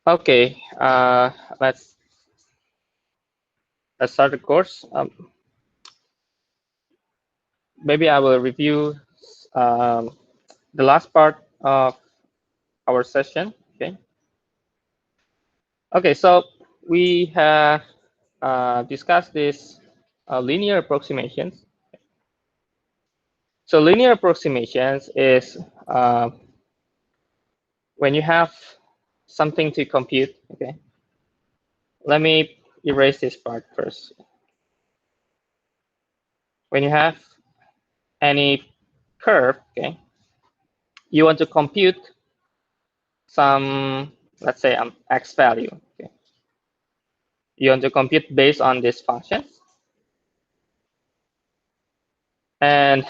Okay, let's start the course. Maybe I will review the last part of our session. Okay. Okay, so we have discussed this linear approximations. So linear approximations is when you have something to compute. Okay. Let me erase this part first. When you have any curve, okay, you want to compute some, let's say, x value. Okay. You want to compute based on this function, and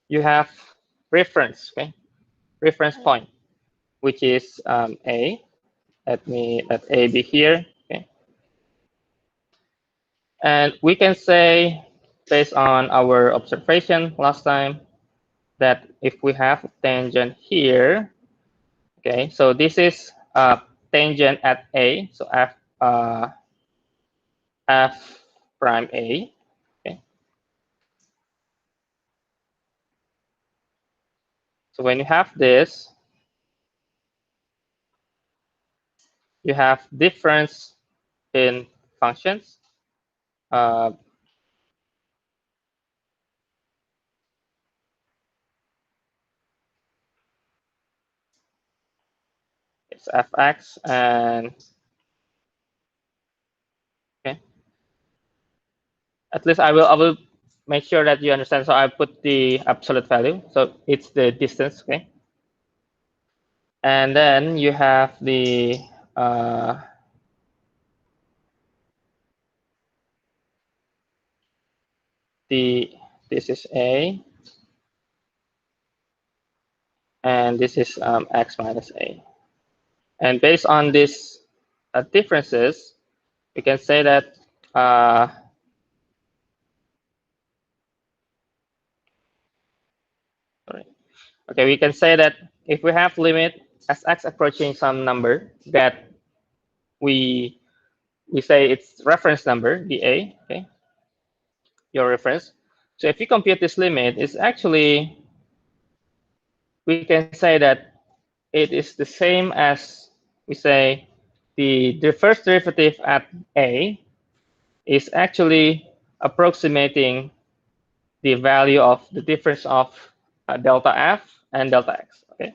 you have reference, okay, reference point, which is a. Let a be here, okay, and we can say based on our observation last time that if we have a tangent here, okay, so this is tangent at a, so f prime a. Okay. So when you have this, you have difference in functions. It's fx, and okay, at least I will make sure that you understand. So I put the absolute value, so it's the distance, okay, and then you have the this is a, and this is x minus a, and based on these differences, we can say that sorry. Okay, we can say that if we have limit as x approaching some number that we say it's reference number, the a, okay, your reference. So if you compute this limit, it's actually, we can say that it is the same as, we say the first derivative at a is actually approximating the value of the difference of delta f and delta x. Okay,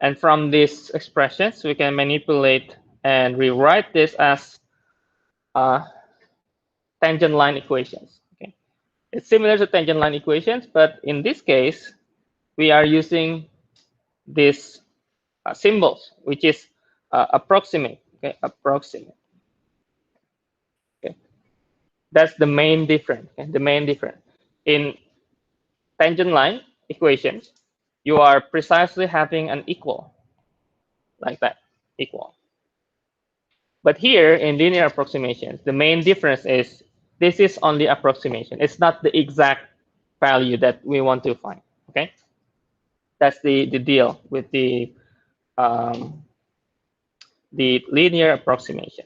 and from these expressions, we can manipulate and rewrite this as tangent line equations. Okay, it's similar to tangent line equations, but in this case, we are using these symbols, which is approximate. Okay, approximate. Okay, that's the main difference. Okay? The main difference in tangent line equations, you are precisely having an equal, like that, equal. But here in linear approximations, the main difference is this is only approximation. It's not the exact value that we want to find. Okay, that's the deal with the linear approximation.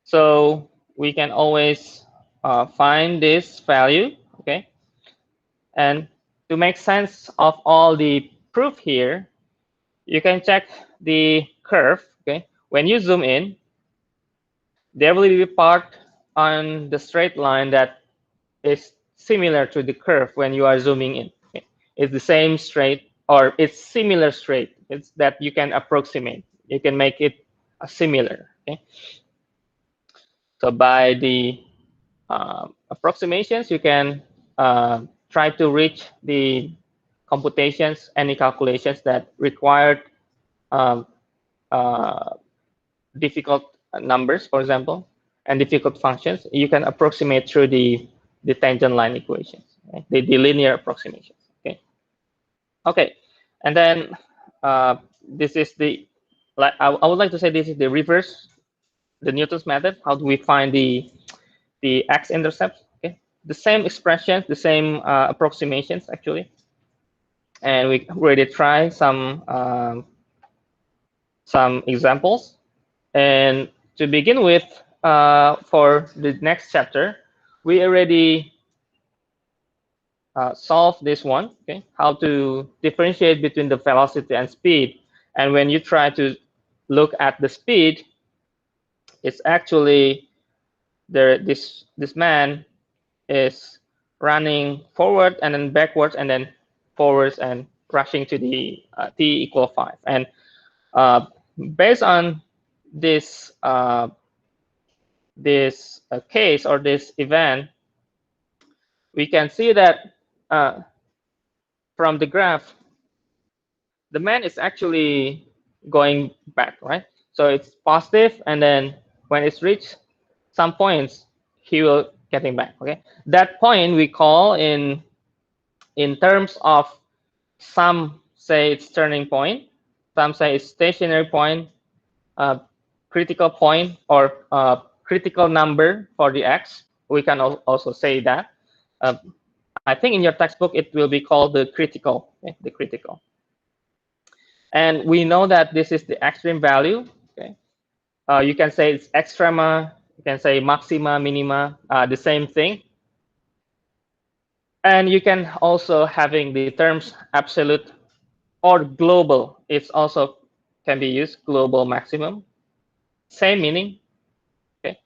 So we can always find this value. Okay, and to make sense of all the proof here, you can check the curve. Okay, when you zoom in, there will be a part on the straight line that is similar to the curve when you are zooming in. Okay? It's the same straight, or it's similar straight. It's that you can approximate. You can make it similar. Okay? So by the approximations, you can try to reach the computations, any calculations that required um, difficult numbers, for example, and difficult functions. You can approximate through the tangent line equations, right? The linear approximations. Okay. Okay, and then this is the, like I would like to say this is the reverse, the Newton's method. How do we find the x-intercept? Okay, the same expressions, the same approximations actually, and we already tried some some examples. And to begin with, for the next chapter, we already solved this one, okay? How to differentiate between the velocity and speed. And when you try to look at the speed, it's actually this man is running forward and then backwards and then forwards and rushing to the t equal 5. And based on this case or this event, we can see that from the graph, the man is actually going back, right? So it's positive, and then when it's reached some points, he will getting back. Okay, that point we call in terms of, some say it's turning point, some say it's stationary point, critical point, or critical number for the x. We can also say that. I think in your textbook it will be called the critical, okay? The critical. And we know that this is the extreme value. Okay, you can say it's extrema, you can say maxima, minima, the same thing. And you can also having the terms absolute or global. It's also can be used, global maximum, same meaning. Okay,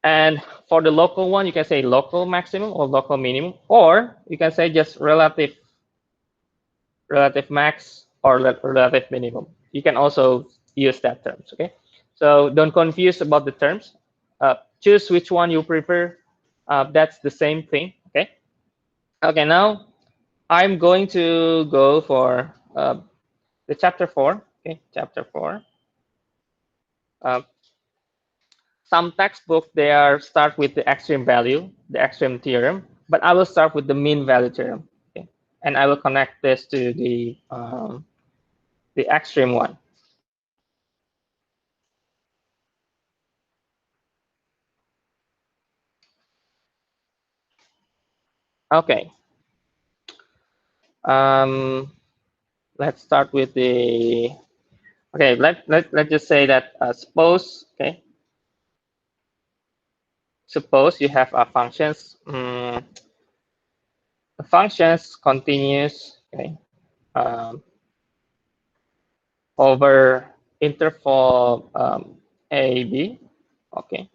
and for the local one, you can say local maximum or local minimum, or you can say just relative max or relative minimum. You can also use that terms. Okay, so don't confuse about the terms. Choose which one you prefer. That's the same thing. Okay. Okay. Now I'm going to go for the chapter 4. Okay, chapter 4. Some textbook they are start with the extreme value, the extreme theorem, but I will start with the mean value theorem. Okay, and I will connect this to the extreme one. Okay. Let's start with the. Okay, let's just say that suppose, okay, suppose you have a functions. The functions continues, okay, over interval a b, okay,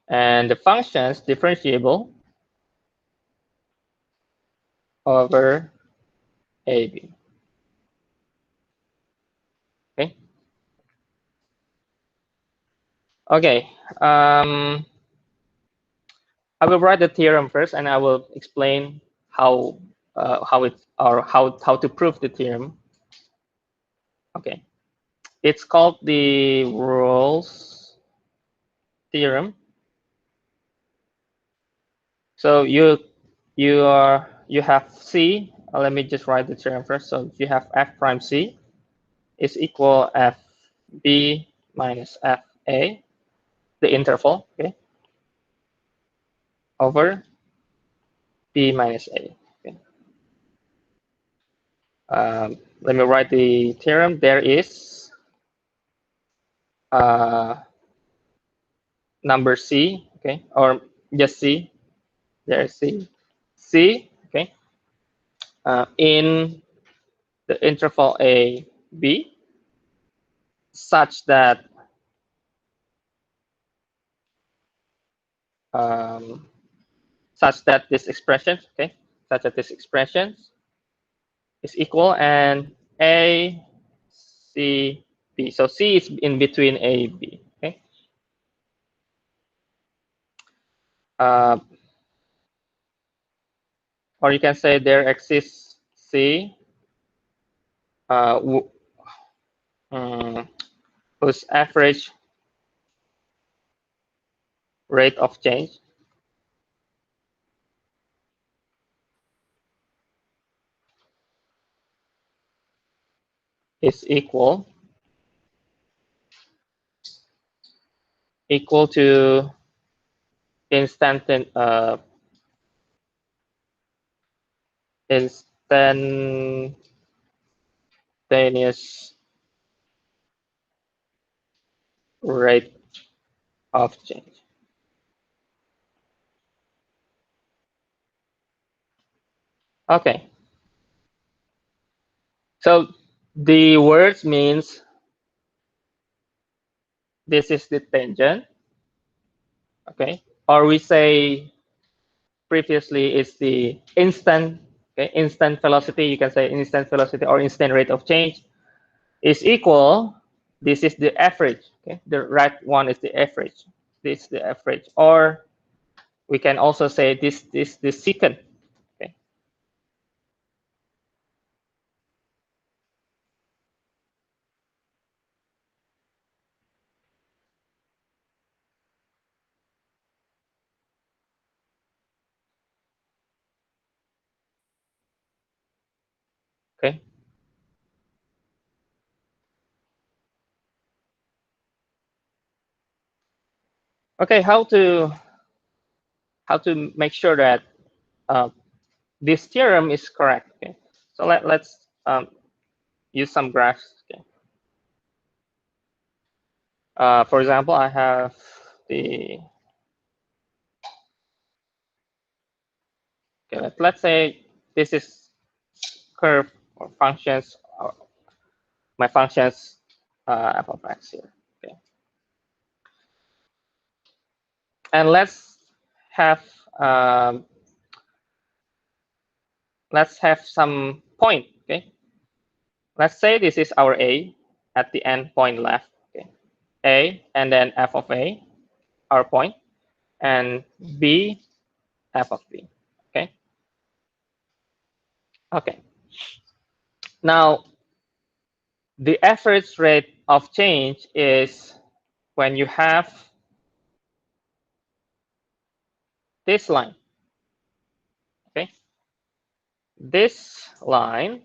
and the functions differentiable over a b. Okay. Okay. I will write the theorem first, and I will explain how it or how to prove the theorem. Okay. It's called the Rules Theorem. So you have C. Let me just write the theorem first. So you have f prime C is equal f b minus f a, the interval, okay, over b minus a. Okay. Let me write the theorem. There is number C, okay, or just C. There is C, okay, in the interval a b, such that this expression, okay, such that this expression is equal and a c b. So C is in between a b. Okay. Or you can say there exists C whose average rate of change is equal to instantaneous rate of change. Okay. So the words means this is the tangent. Okay. Or we say previously it's the instant, okay, instant velocity. You can say instant velocity or instant rate of change is equal. This is the average. Okay. The right one is the average. This is the average. Or we can also say this the secant. Okay. Okay. Okay. How to make sure that uh, this theorem is correct. Okay. So let's use some graphs. Okay. For example, I have the okay, let's say this is curve or functions or my functions f of x here. Okay. And have um, let's have some point. Okay. Let's say this is our a at the end point left. Okay. A and then f of a, our point, and b f of b. Okay. Okay. Now the average rate of change is when you have this line. Okay. This line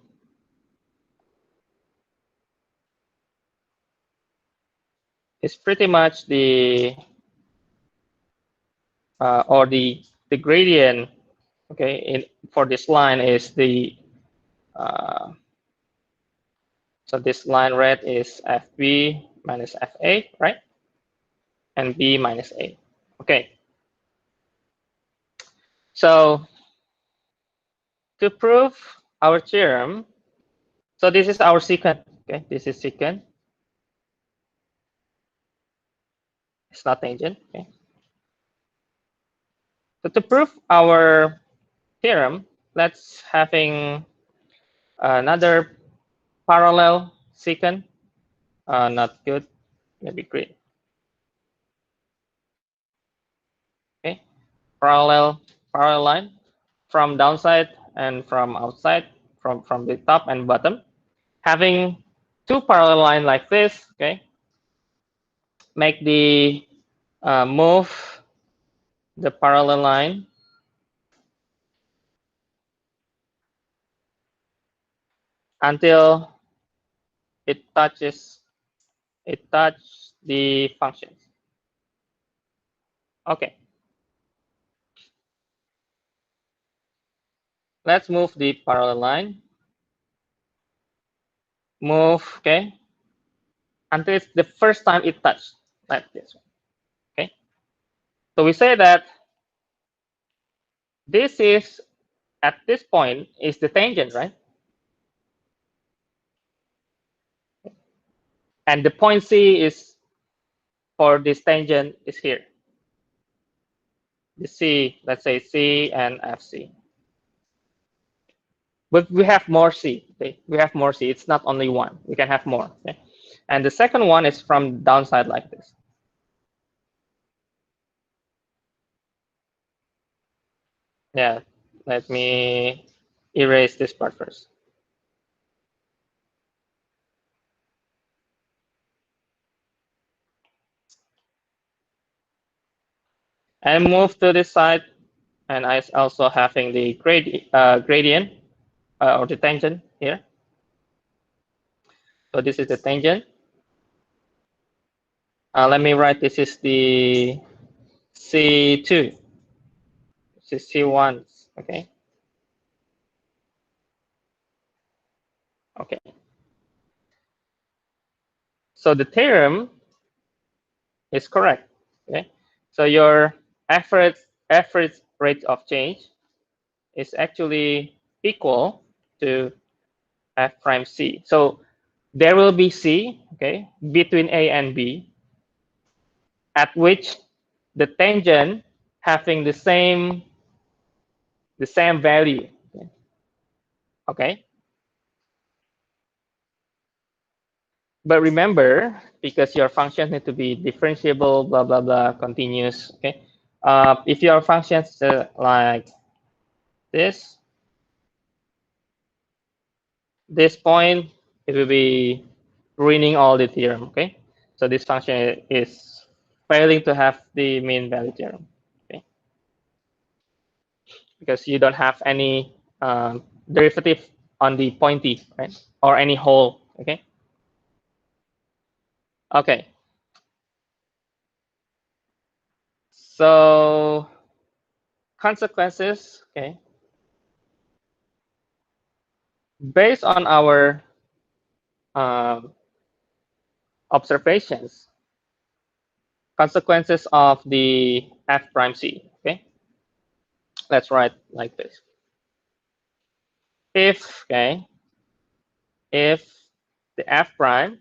is pretty much the or the gradient. Okay, for this line is the so this line red is fb minus fa, right? And b minus a. Okay. So to prove our theorem, so this is our secant. Okay, this is secant. It's not tangent. Okay. So to prove our theorem, let's having another parallel secant. Not good, maybe green. Okay, parallel line from downside and from outside, from the top and bottom. Having two parallel line like this, okay, make the move the parallel line until it touches the functions. Okay, let's move the parallel line. Move, okay, until it's the first time it touched, like this one. Okay, so we say that this is at this point is the tangent, right? And the point C is for this tangent is here. The C, let's say C and FC. But we have more C. Okay? We have more C. It's not only one. We can have more. Okay? And the second one is from downside like this. Yeah, let me erase this part first. And move to this side. And I also having the gradient or the tangent here. So this is the tangent. Let me write this is the C2. This is C1. Okay. Okay. So the theorem is correct. Okay, so your average rate of change is actually equal to f prime c. So there will be c, okay, between a and b, at which the tangent having the same value. Okay. But remember, because your functions need to be differentiable, blah blah blah, continuous. Okay. If your functions like this point, it will be ruining all the theorem. Okay. So this function is failing to have the mean value theorem. Okay. Because you don't have any derivative on the pointy, right, or any hole. Okay. Okay. So consequences, okay, based on our observations, consequences of the f prime c. Okay, let's write like this. If if the f prime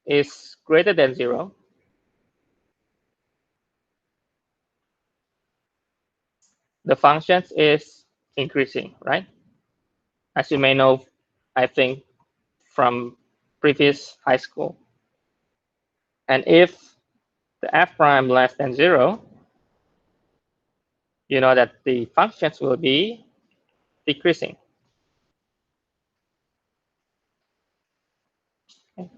is greater than 0, the function is increasing, right? As you may know, I think from previous high school. And if the f prime less than 0, you know that the functions will be decreasing. Okay.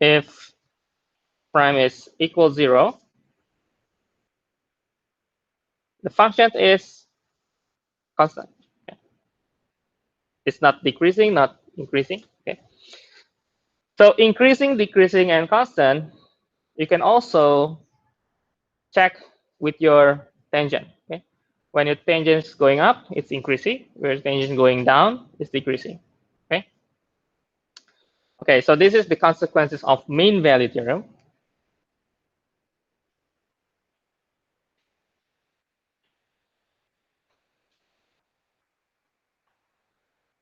If prime is equal 0, the function is constant. Okay. It's not decreasing, not increasing. Okay. So increasing, decreasing, and constant, you can also check with your tangent. Okay. When your tangent is going up, it's increasing. Where your tangent is going down, it's decreasing. Okay. Okay. So this is the consequences of mean value theorem.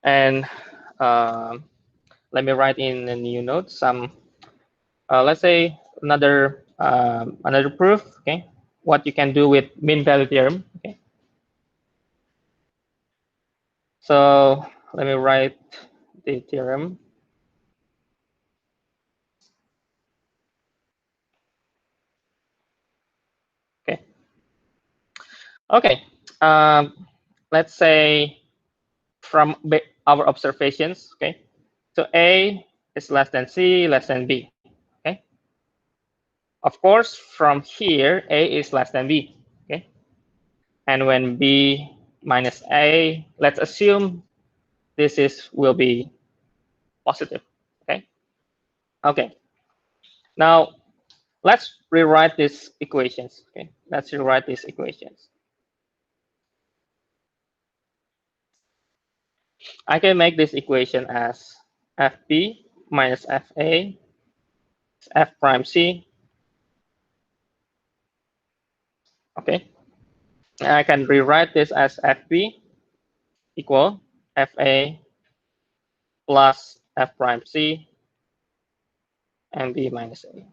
And let me write in a new note some. Let's say another proof. Okay, what you can do with mean value theorem. Okay, so let me write the theorem. Okay. Okay. Let's say from our observations. Okay. So A is less than C, less than B. Okay. Of course, from here, A is less than B. Okay. And when B minus A, let's assume this will be positive. Okay. Okay. Now let's rewrite these equations. Okay. Let's rewrite these equations. I can make this equation as FB minus FA F prime C. Okay. And I can rewrite this as FB equal FA plus F prime C and B minus A.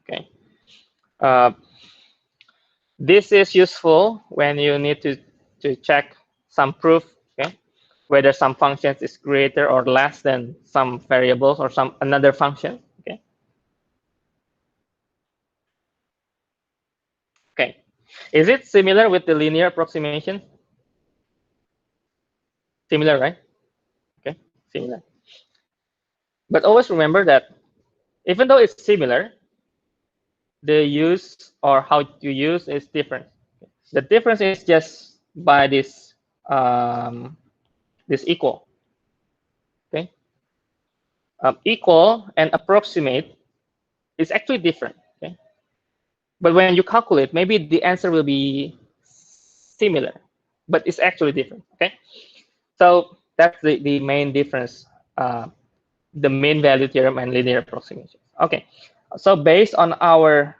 Okay. This is useful when you need to check some proof, okay, whether some functions is greater or less than some variables or some another function. Okay. Okay. Is it similar with the linear approximation? Similar, right? Okay. Similar. But always remember that even though it's similar, the use or how you use is different. The difference is just by this this equal. Okay, equal and approximate is actually different. Okay, but when you calculate, maybe the answer will be similar, but it's actually different. Okay, so that's the main difference, the mean value theorem and linear approximation. Okay, so based on our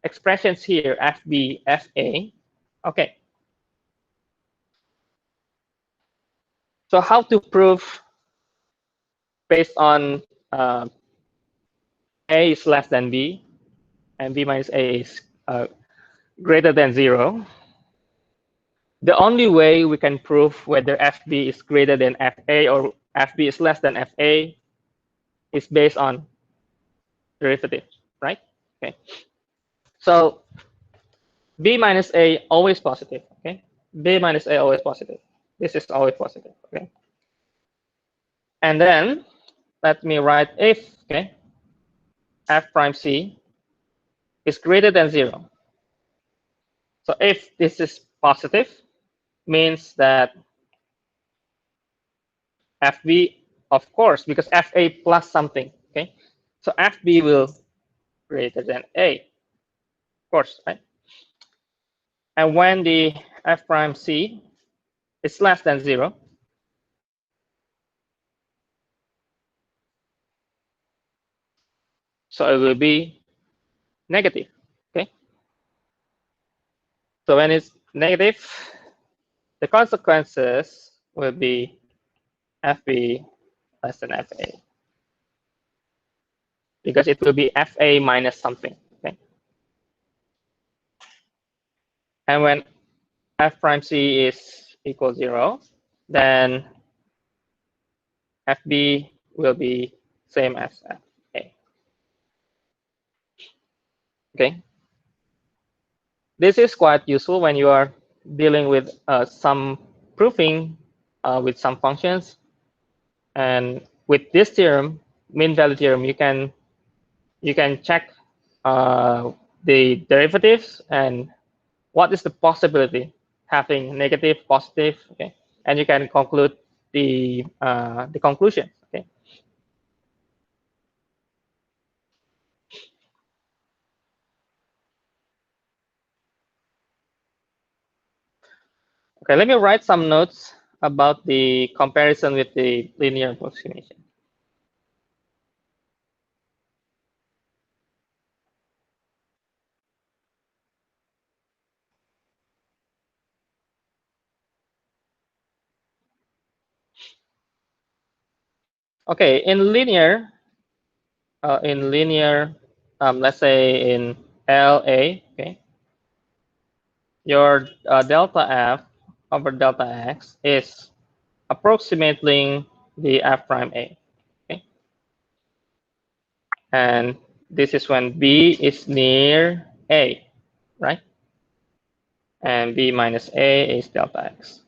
expressions here, FB, FA, okay. So how to prove based on A is less than B and B minus A is greater than 0? The only way we can prove whether FB is greater than FA or FB is less than FA is based on derivative, right? Okay. So B minus A always positive, okay? B minus A always positive. This is always positive, okay? And then let me write if, okay, F prime C is greater than 0. So if this is positive, means that FB, of course, because FA plus something, okay? So FB will greater than A, of course, right? And when the F prime C is less than 0, so it will be negative, okay? So when it's negative, the consequences will be FB less than FA, because it will be FA minus something, okay? And when F prime C is equal 0, then FB will be same as FA, okay? This is quite useful when you are dealing with some proving with some functions. And with this theorem, mean value theorem, you can check the derivatives and what is the possibility having negative, positive, okay, and you can conclude the conclusion, okay. Okay, let me write some notes about the comparison with the linear approximation. Okay, in linear, let's say in LA, okay, your delta F over delta X is approximating the F prime A, okay, and this is when B is near A, right, and B minus A is delta X.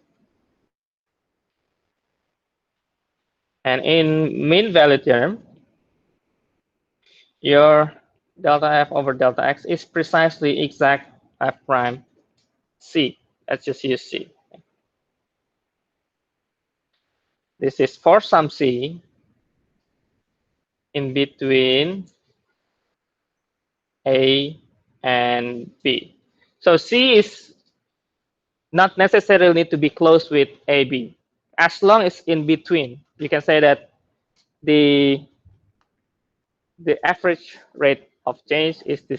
And in mean value theorem, your delta F over delta X is precisely exact F prime C. Let's just use C. This is for some C in between A and B. So C is not necessarily need to be close with AB. As long as in between, you can say that the average rate of change is the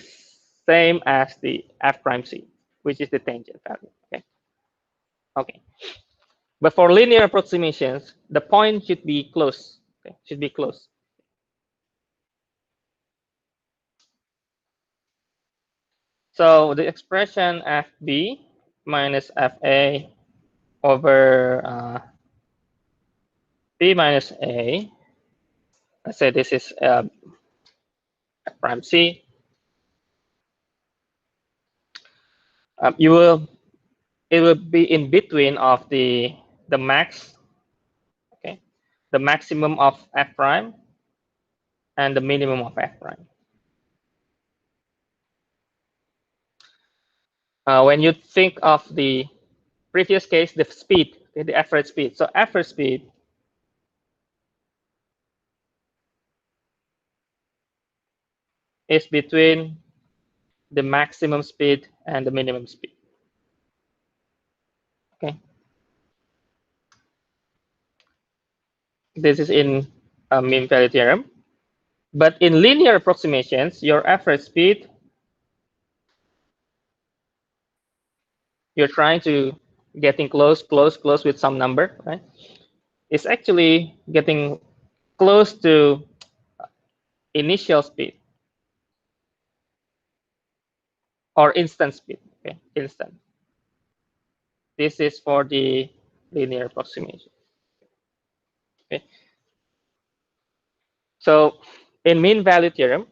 same as the F prime C, which is the tangent value. Okay. Okay. But for linear approximations, the point should be close. Okay. Should be close. So the expression FB minus FA over B minus A. Let's say this is F prime C. It will be in between of the max, okay, the maximum of F prime and the minimum of F prime. When you think of the previous case, the speed, the average speed. So average speed is between the maximum speed and the minimum speed. Okay. This is in mean value theorem. But in linear approximations, your average speed, you're trying to getting close with some number, right? It's actually getting close to initial speed or instant speed. Okay, instant. This is for the linear approximation. Okay. So in mean value theorem,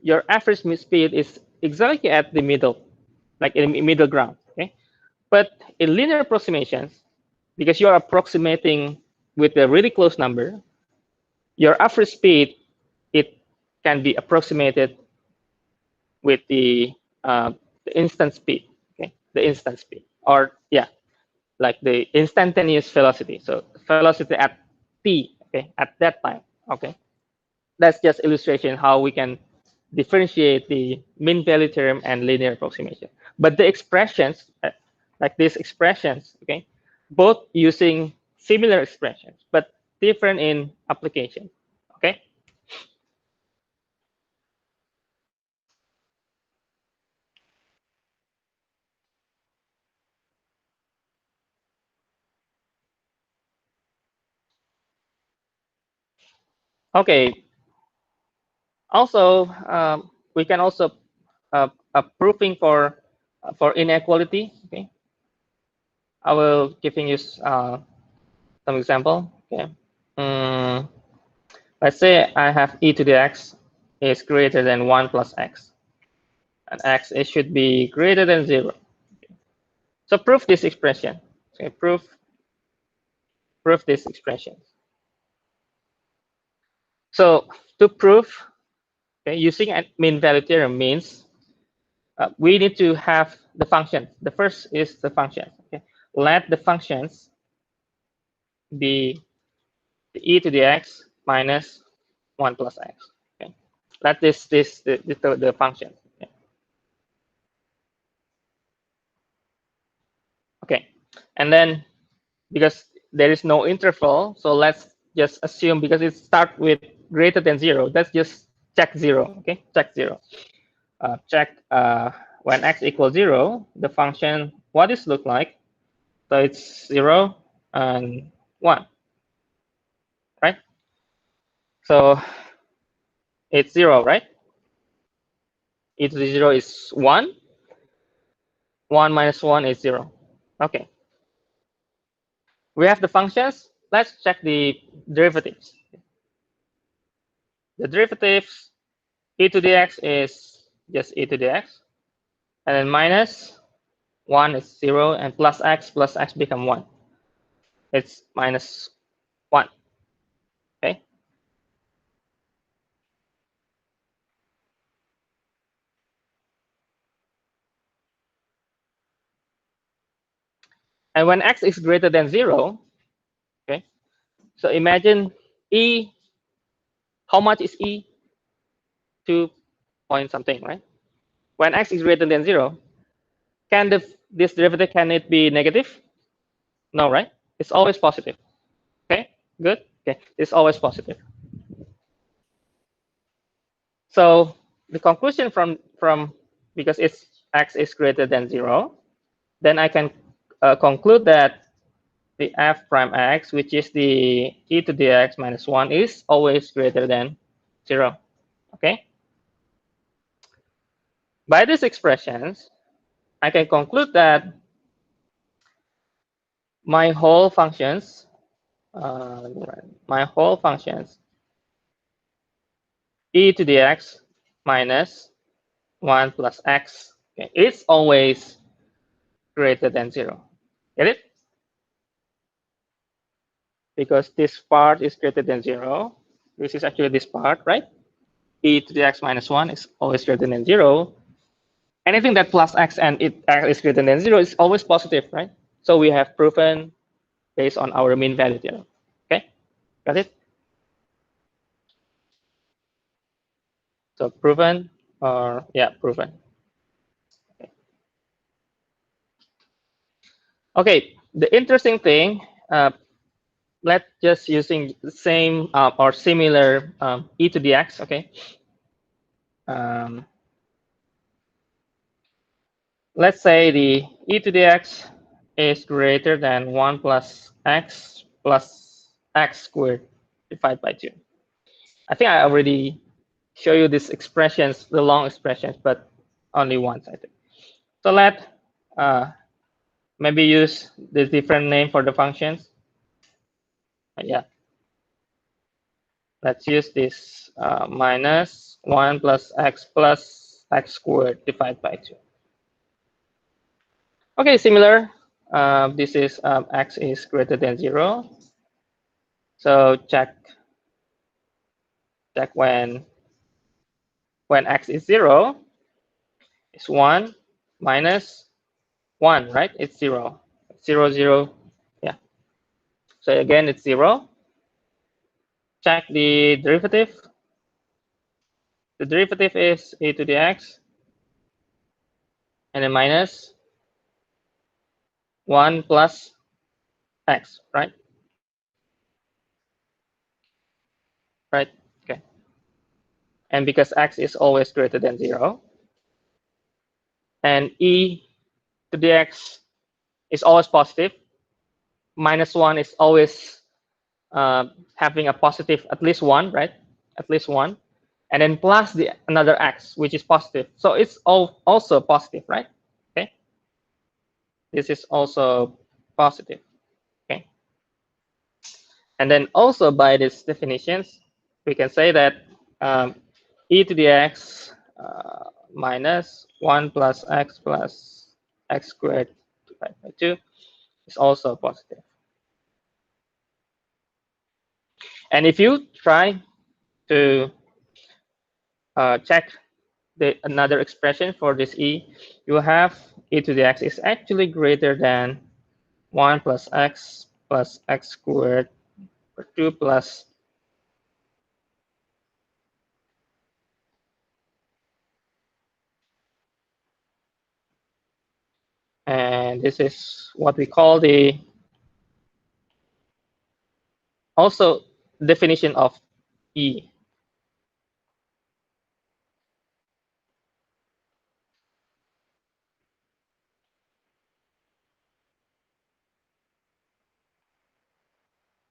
your average speed is exactly at the middle, like in middle ground. Okay. But in linear approximations, because you are approximating with a really close number, your average speed, it can be approximated with the instant speed, okay, the instant speed, or yeah, like the instantaneous velocity. So velocity at t, okay, at that time, okay. That's just illustration how we can differentiate the mean value theorem and linear approximation. But the expressions, like these expressions, okay, both using similar expressions, but different in application, okay? Okay, also, we can also proving for inequality, okay? I will giving you some example, okay? Mm, let's say I have e to the x is greater than 1 plus x. And x it should be greater than 0. So prove this expression. Okay, prove this expression. So to prove, okay, using a mean value theorem means we need to have the function. The first is the function. Okay, let the functions be e to the x minus 1 plus x. Okay, let this the function. Okay. Okay, and then because there is no interval, so let's just assume because it starts with greater than 0, let's just check 0. Okay, check 0. Check when x equals 0, the function, what does it look like? So it's 0 and 1, right? So it's 0, right? E to the 0 is 1. 1 minus 1 is 0. Okay. We have the functions. Let's check the derivatives. The derivatives, e to the x is just e to the x. And then minus 1 is 0, and plus x become 1. It's minus 1. Okay. And when x is greater than 0, okay, so imagine e, how much is e? 2 point something, right? When x is greater than 0, can this derivative, can it be negative? No, right? It's always positive. Okay, good. Okay, it's always positive. So the conclusion from because it's x is greater than 0, then I can conclude that the f prime x, which is the e to the x minus 1, is always greater than 0. Okay. By these expressions, I can conclude that my whole functions, e to the x minus 1 plus x, okay, is always greater than 0. Get it? Because this part is greater than 0. This is actually this part, right? E to the x minus 1 is always greater than 0. Anything that plus x and it is greater than 0 is always positive, right? So we have proven based on our mean value theorem. Okay, got it? So proven, or yeah, proven. Okay. Okay, the interesting thing, let's just using the same or similar e to the x. Okay. Um, let's say the e to the x is greater than 1 plus x squared divided by 2. I think I already show you these expressions, the long expressions, but only once, I think. So let maybe use this different name for the functions. Yeah, let's use this minus 1 plus x squared divided by 2. Okay, similar. This is x is greater than 0. So check when x is 0, it's 1 minus 1, right? It's 0. 0, 0. Yeah. So again, it's 0. Check the derivative. The derivative is e to the x and then minus 1 plus x, right? Right? Okay. And because x is always greater than 0, and e to the x is always positive, minus 1 is always having a positive at least 1, right? At least 1. And then plus the another x, which is positive. So it's also positive, right? Okay. This is also positive. Okay. And then also by these definitions, we can say that e to the x minus 1 plus x squared divided by 2 is also positive. And if you try to check the another expression for this e, you have e to the x is actually greater than 1 plus x squared or 2 plus and this is what we call the also definition of e.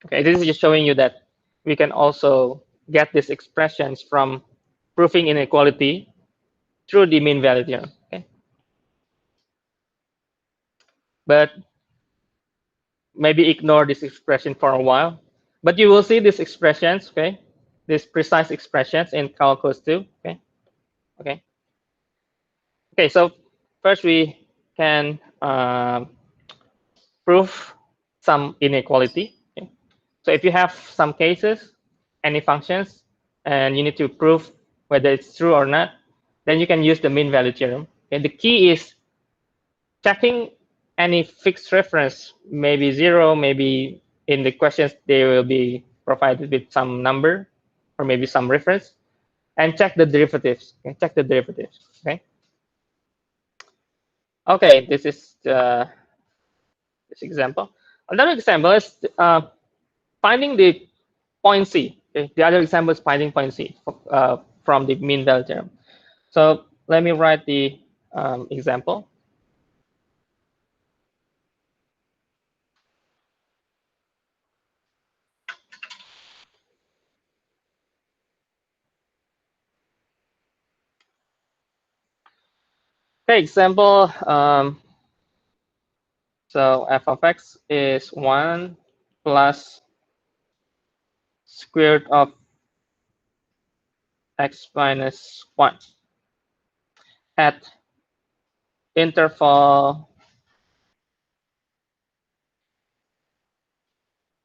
Okay, this is just showing you that we can also get these expressions from proving inequality through the mean value theorem. Okay, but maybe ignore this expression for a while. But you will see these expressions, okay, these precise expressions in calculus too. Okay, okay, okay. So first we can prove some inequality. Okay? So if you have some cases, any functions, and you need to prove whether it's true or not, then you can use the mean value theorem. Okay? The key is checking any fixed reference, maybe 0, maybe in the questions they will be provided with some number or maybe some reference, and check the derivatives. Okay? Check the derivatives. Okay. Okay. This is this example. Another example is finding the point C. Okay? The other example is finding point C from the mean value theorem. So let me write the example. Okay, example. So f of x is 1 plus square root of x minus 1 at interval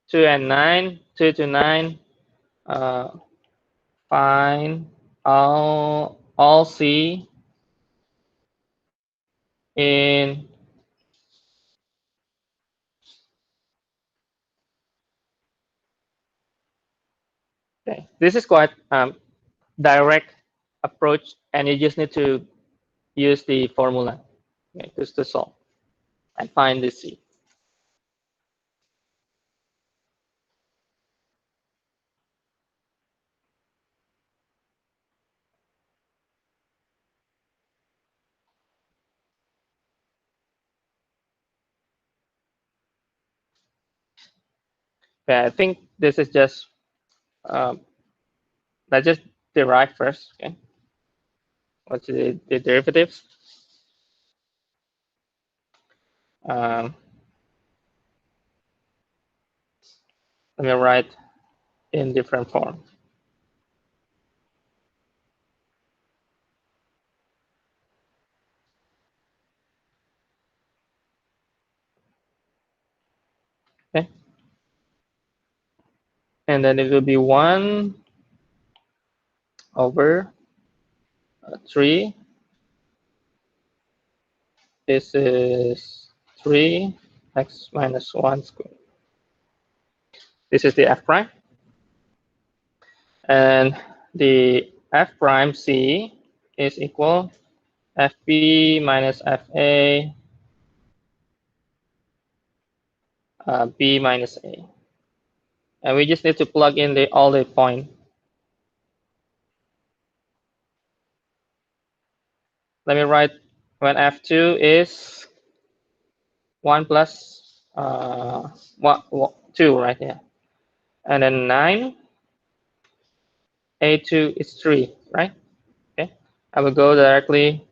2 and 9, 2 to 9. Find all C in okay. This is quite direct approach, and you just need to use the formula, okay, just to solve and find the C. Okay, I think this is just let's just derive first. Okay, what's the derivatives? Let me write in different form. Okay, and then it will be 1 over 3. This is 3x minus 1 squared. This is the f prime. And the f prime c is equal fb minus fa b minus a. And we just need to plug in all the point. Let me write when f2 is 1 plus 2, right? Yeah. And then 9, a2 is 3, right? Okay. I will go directly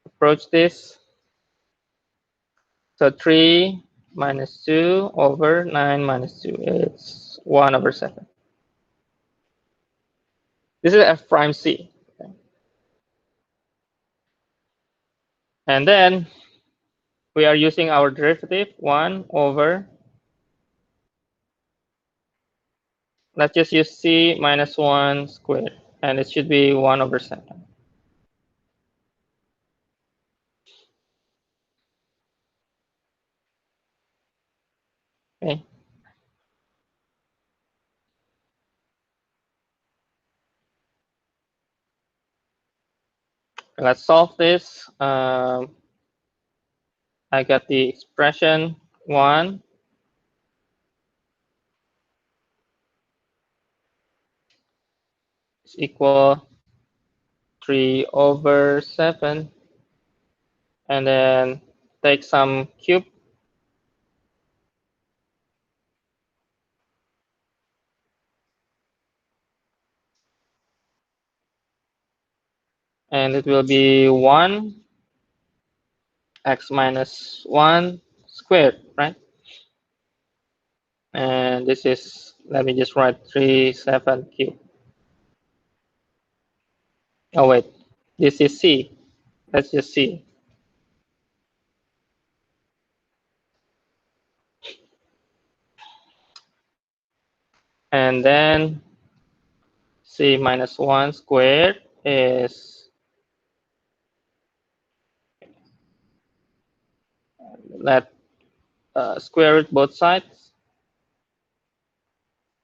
approach this. So 3 minus 2 over 9 minus 2 is 1 over 7. This is f prime c. Okay. And then we are using our derivative 1 over, let's just use c minus 1 squared, and it should be 1 over 7. Okay. Let's solve this. I got the expression 1 is equal 3 over 7, and then take some cube, and it will be 1 x minus 1 squared, right? And this is, let me just write 3, 7 cube. Oh, wait, this is c. Let's just see. And then c minus 1 squared is, let square root both sides.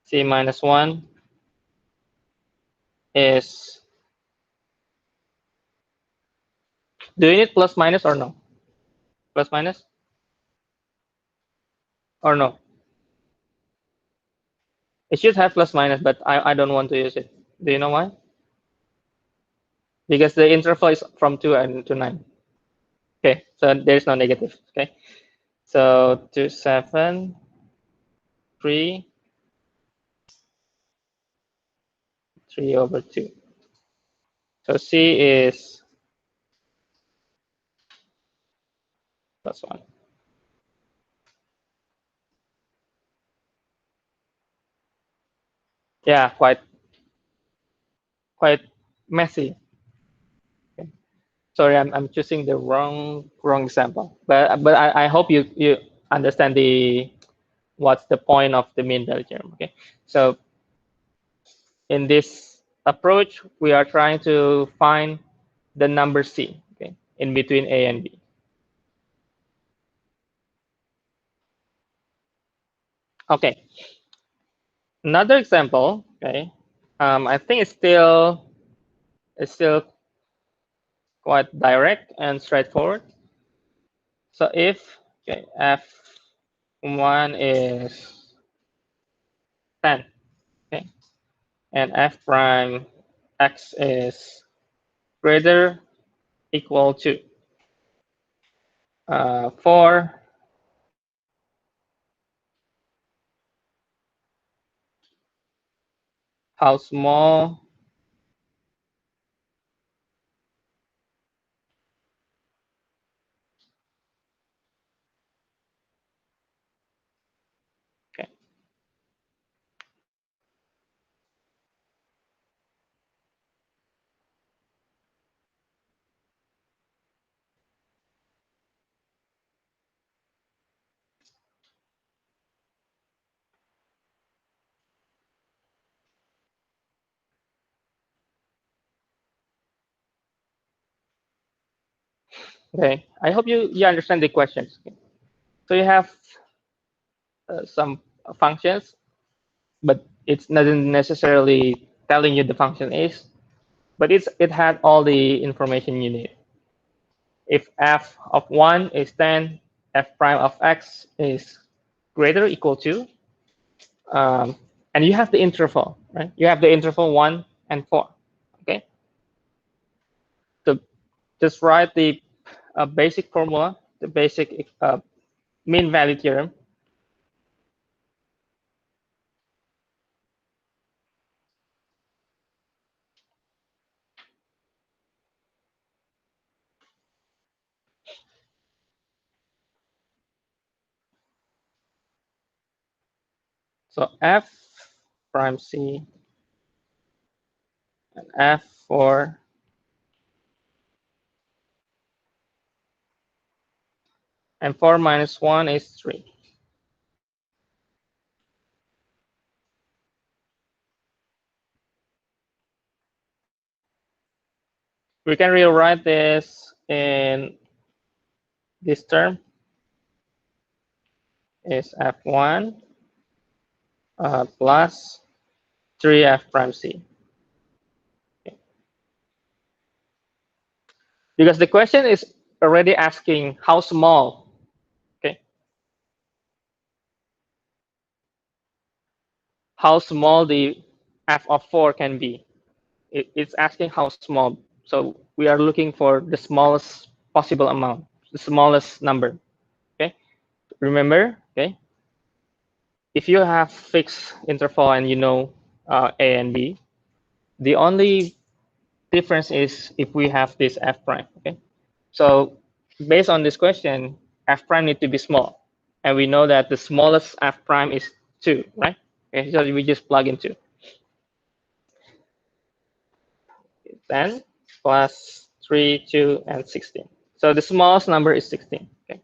C minus 1 is, do you need plus minus or no? Plus minus or no? It should have plus minus, but I don't want to use it. Do you know why? Because the interval is from 2 and to 9. Okay, so there's no negative. Okay, so 2, 7, 3, 3 over 2. So C is plus 1. Yeah, quite messy. Okay. Sorry, I'm choosing the wrong example, but I hope you understand what's the point of the mean value theorem. Okay, so in this approach, we are trying to find the number C, okay, in between A and B. Okay, another example. Okay, I think it's still quite direct and straightforward. So if, okay, f1 is 10, okay, and f prime x is greater equal to for how small okay. Okay, I hope you understand the questions. Okay. So you have some functions, but it's not necessarily telling you the function is, but it had all the information you need. If f of 1 is 10, f prime of x is greater or equal to, and you have the interval, right? You have the interval 1 and 4, okay? So just write the basic formula, the basic mean value theorem. So f prime c and f for and 4 minus 1 is 3. We can rewrite this in this term is f1 plus 3f prime c. Okay. Because the question is already asking how small, okay? How small the f of 4 can be. It's asking how small. So we are looking for the smallest possible amount, the smallest number, okay? Remember, okay? If you have fixed interval and you know a and b, the only difference is if we have this f prime, okay? So based on this question, f prime need to be small. And we know that the smallest f prime is 2, right? Okay, so we just plug in 2. 10 plus 3, 2, and 16. So the smallest number is 16. Okay.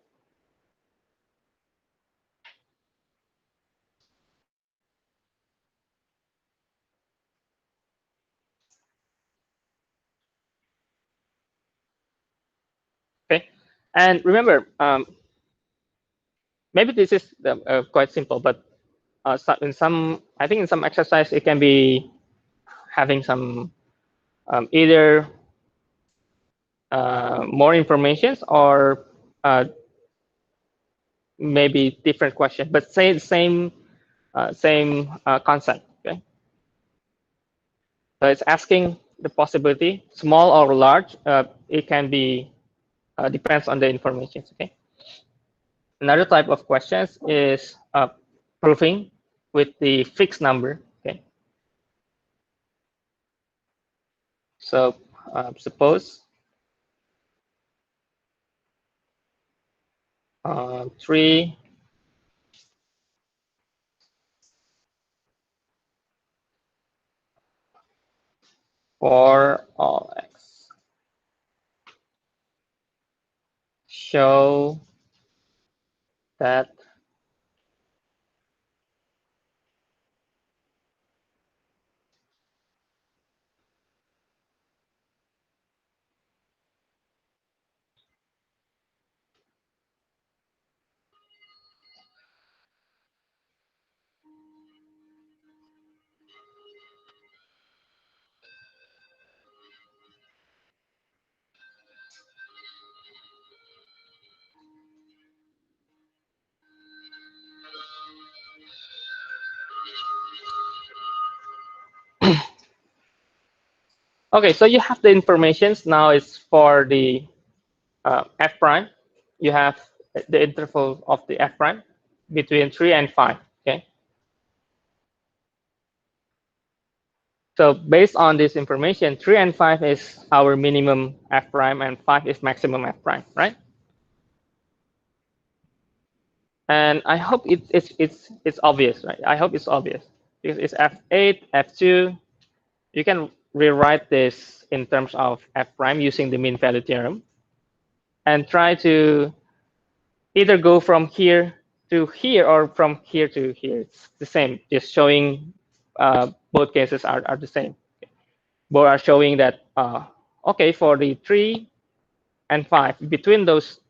Okay. And remember, maybe this is quite simple, but in some, I think in some exercise, it can be having some either more informations or maybe different question, but say the same concept. Okay. So it's asking the possibility, small or large. It can be depends on the information. Okay. Another type of questions is proving with the fixed number. Okay. So suppose 3 for all x. Show that okay, so you have the informations. Now it's for the f prime. You have the interval of the f prime between 3 and 5. Okay. So based on this information, 3 and 5 is our minimum f prime and 5 is maximum f prime, right? And I hope it's obvious, right? I hope it's obvious because it's f8, f2. You can rewrite this in terms of f prime using the mean value theorem and try to either go from here to here or from here to here. It's the same, just showing both cases are the same. Both are showing that, okay, for the 3 and 5, between those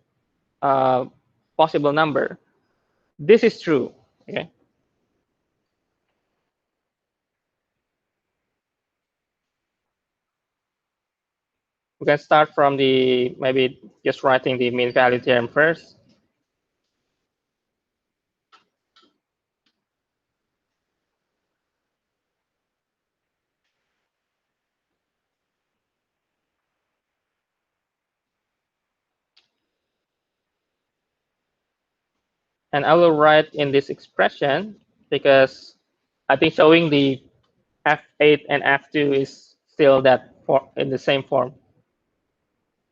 possible number, this is true. Okay. We can start from the, maybe just writing the mean value theorem first. And I will write in this expression because I think showing the f8 and f2 is still that for in the same form.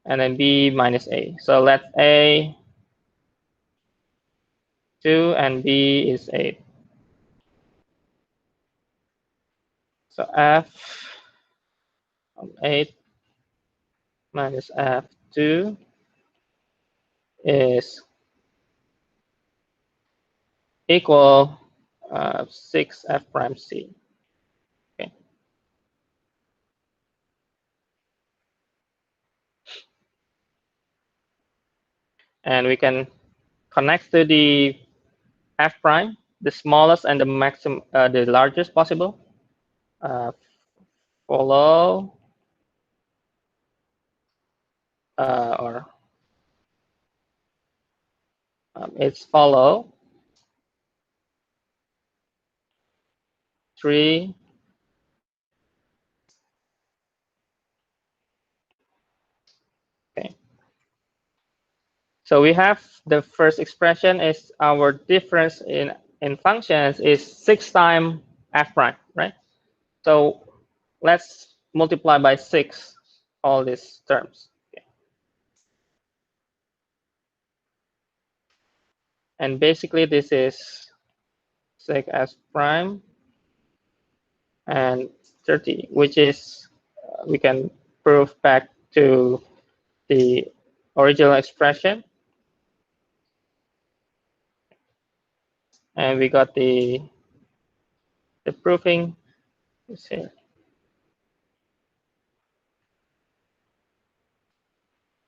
And then b minus a. So let a 2 and b is 8. So f of 8 minus f2 is equal 6 f prime c. Okay. And we can connect to the f prime, the smallest and the maximum, the largest possible. Follow or it's follow 3. Okay. So we have the first expression is our difference in functions is 6 times f prime, right? So let's multiply by 6 all these terms. Okay. And basically this is 6 f prime and 30, which is we can prove back to the original expression. And we got the proving is here.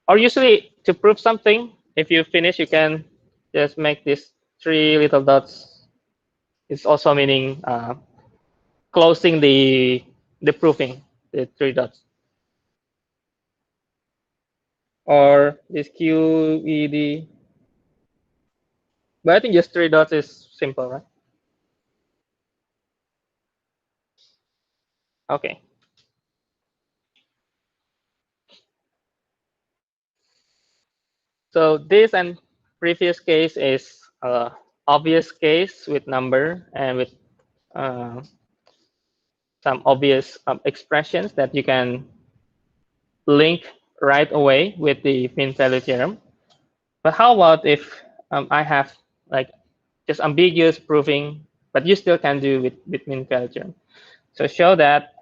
Or usually to prove something, if you finish, you can just make these 3 little dots. It's also meaning closing the proving, the 3 dots. Or this QED. But I think just 3 dots is simple, right? Okay. So this and previous case is obvious case with number and with uh, some obvious expressions that you can link right away with the mean value theorem. But how about if I have like just ambiguous proving, but you still can do with mean value theorem. So show that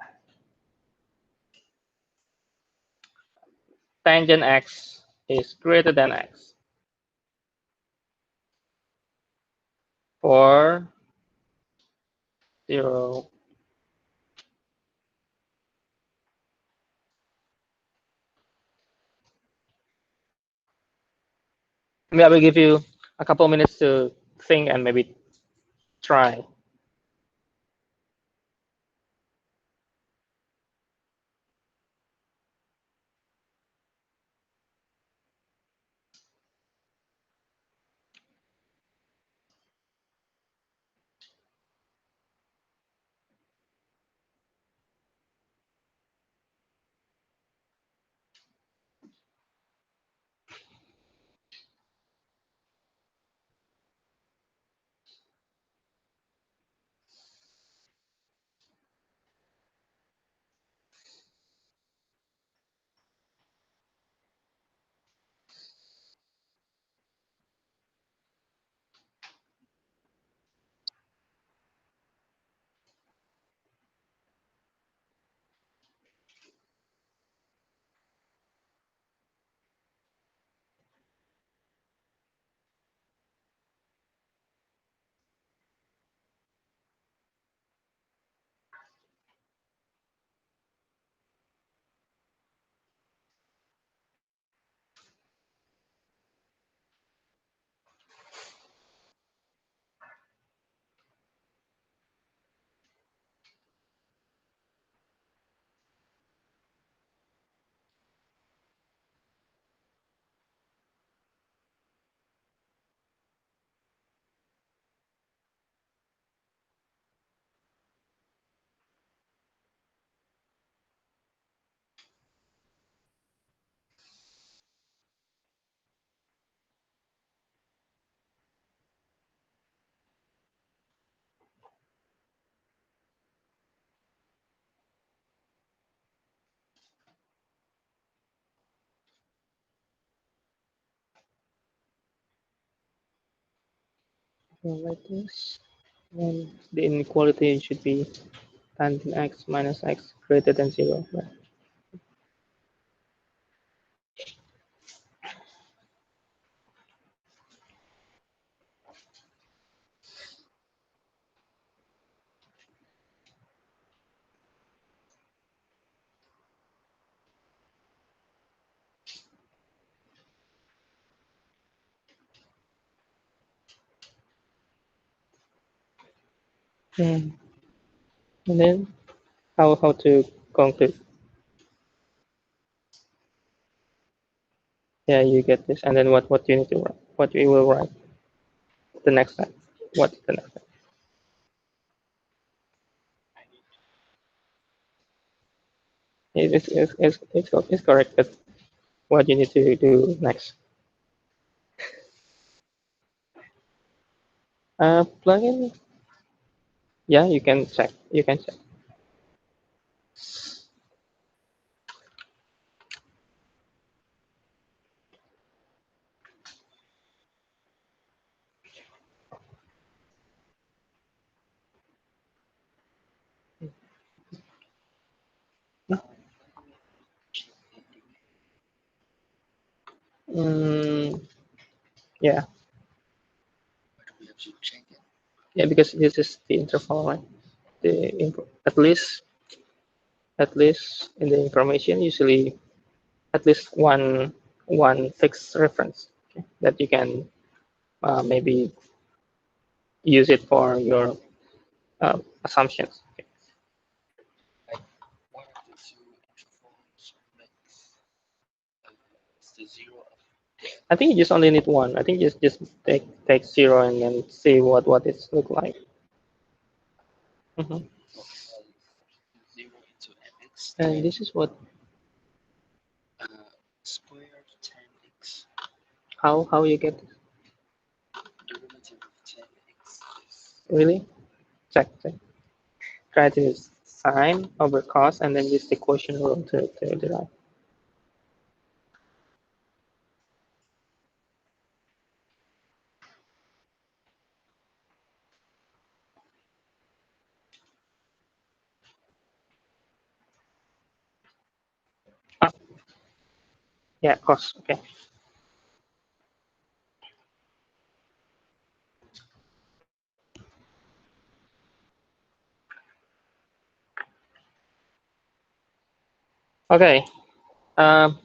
tangent x is greater than x for 0. Maybe I will give you a couple minutes to think and maybe try. like this. And the inequality should be tangent x minus x greater than 0. Right? And then how to conclude? Yeah, you get this. And then what you need to write? What you will write? The next step. What's the next step? It's correct, but what you need to do next? Plugin. Yeah, you can check. You can check. Mm, yeah. Yeah, because this is the interval, right? At least in the information, usually at least one fixed reference, okay, that you can maybe use it for your assumptions. Okay. I think you just only need one. I think just take 0 and then see what it look like. Mm-hmm. And this is what how you get this? Really? Check. Try to use sine over cos and then use the quotient rule to derive. Ah, yeah, cos. Okay. Okay. Um,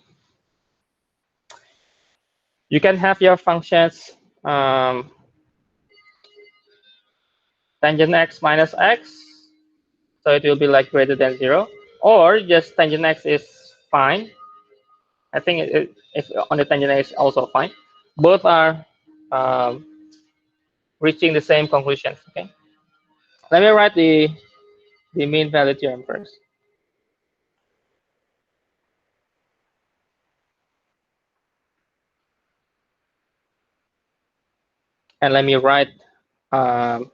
you can have your functions tangent x minus x, so it will be like greater than 0, or just tangent x is fine. I think if on the tangent x also fine. Both are um, reaching the same conclusion. Okay. Let me write the mean value theorem first. And let me write FB.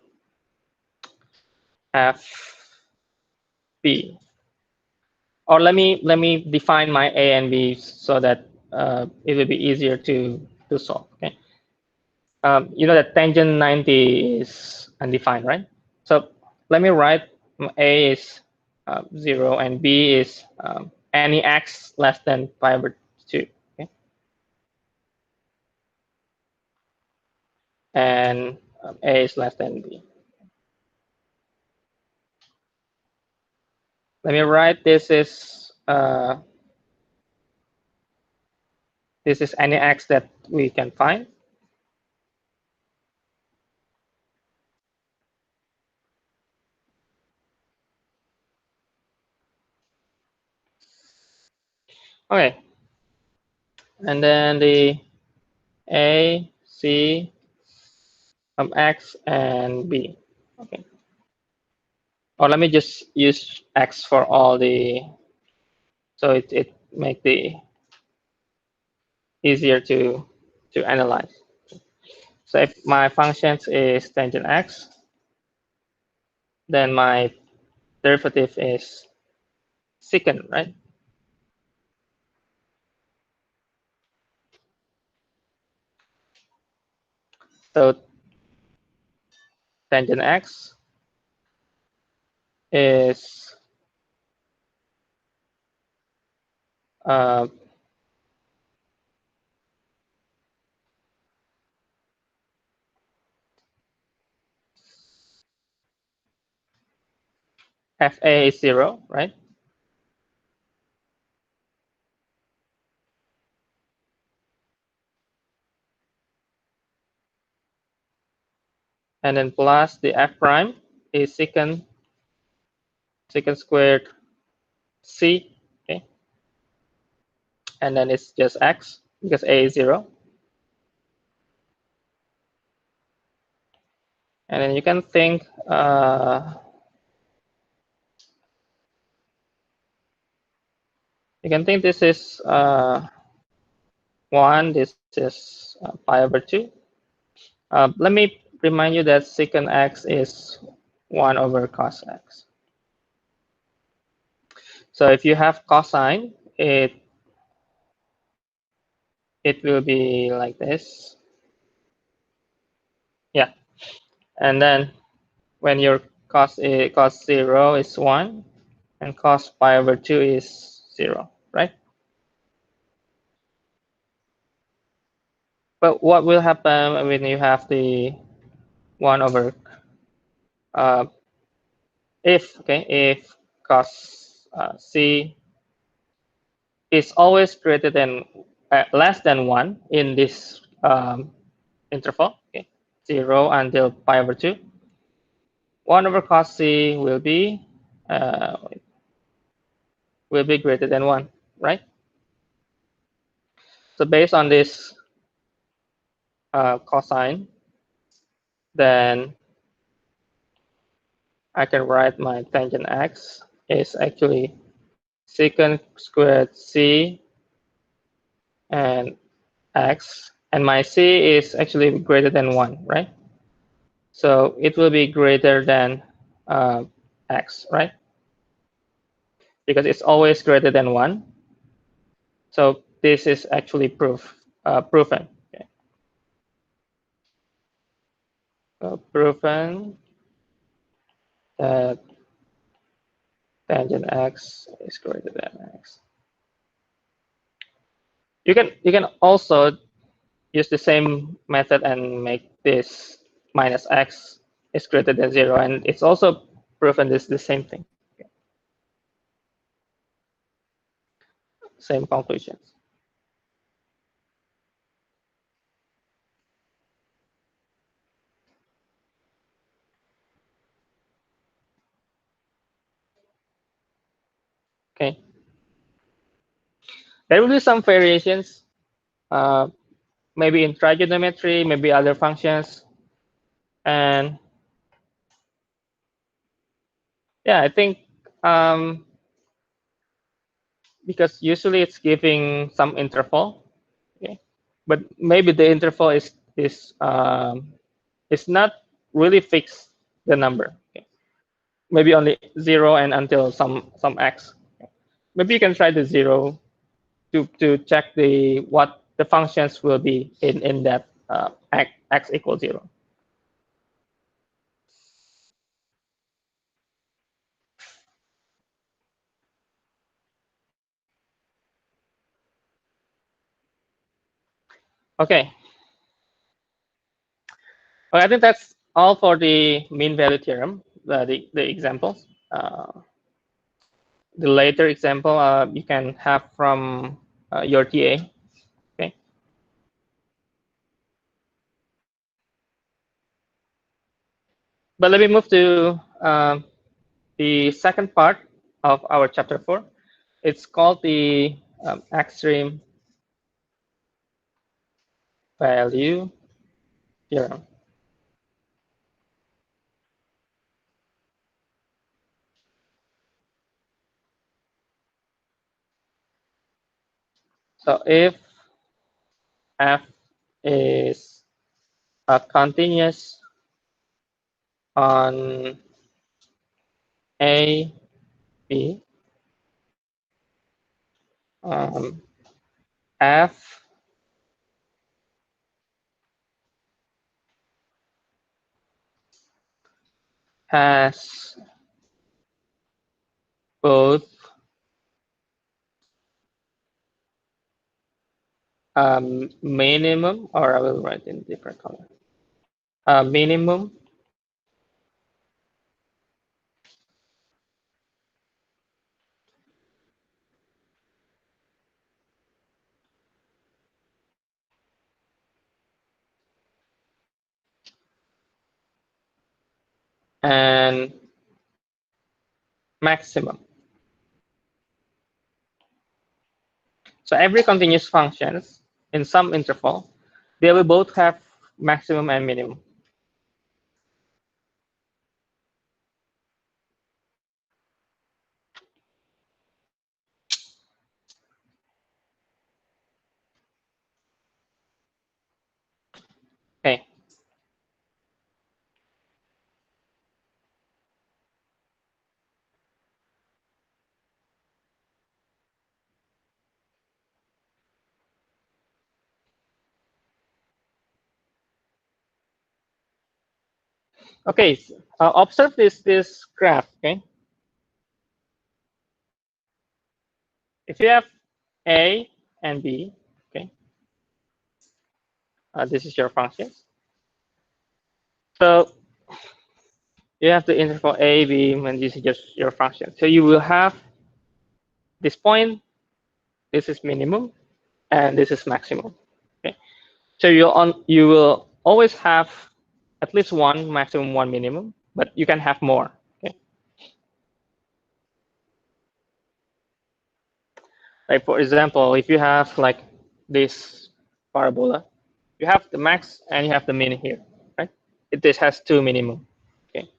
Or let me define my A and B so that it will be easier to solve. Okay. You know that tangent 90 is undefined, right? So let me write A is 0 and B is any x less than pi over 2. Okay. And A is less than B. Let me write this is any x that we can find. Okay. And then the A, C, x and B. Okay. Or let me just use x for all the, so it make the easier to analyze. So if my functions is tangent x, then my derivative is secant, right? So tangent x is FA is 0, right? And then plus the f prime is secant squared c, okay? And then it's just x because a is 0. And then you can think this is 1, this is pi over 2. Let me remind you that secant x is 1 over cos x. So if you have cosine, it will be like this. Yeah. And then when your cos 0 is 1 and cos pi over 2 is 0, right? But what will happen when you have the 1 over if cos c is always greater than less than 1 in this interval, okay, 0 until pi over 2, 1 over cos c will be greater than 1, right? So based on this cosine, then I can write my tangent x is actually secant squared c and x, and my c is actually greater than 1, right? So it will be greater than x, right? Because it's always greater than 1. So this is actually proven. Okay. So proven that tangent x is greater than x. You can also use the same method and make this minus x is greater than 0, and it's also proven this the same thing. Okay. Same conclusions. Okay. There will be some variations, maybe in trigonometry, maybe other functions, and yeah, I think because usually it's giving some interval, okay, but maybe the interval is not really fixed the number. Okay. Maybe only 0 and until some x. Okay. Maybe you can try the 0 to check what the functions will be in that x equals 0. Okay. Well, I think that's all for the mean value theorem, the examples. The later example you can have from your TA. Okay. But let me move to the second part of our chapter 4. It's called the extreme value theorem. So if f is continuous on A, B, f has both minimum, or I will write in different color, minimum and maximum. So every continuous functions in some interval, they will both have maximum and minimum. Okay. Okay. Observe this graph. Okay. If you have A and B, okay, this is your functions. So you have the interval A, B, and this is just your function. So you will have this point. This is minimum, and this is maximum. Okay. So you will always have at least one maximum, one minimum, but you can have more. Okay. Like for example, if you have like this parabola, you have the max and you have the min here, right? This has two minimum. Okay.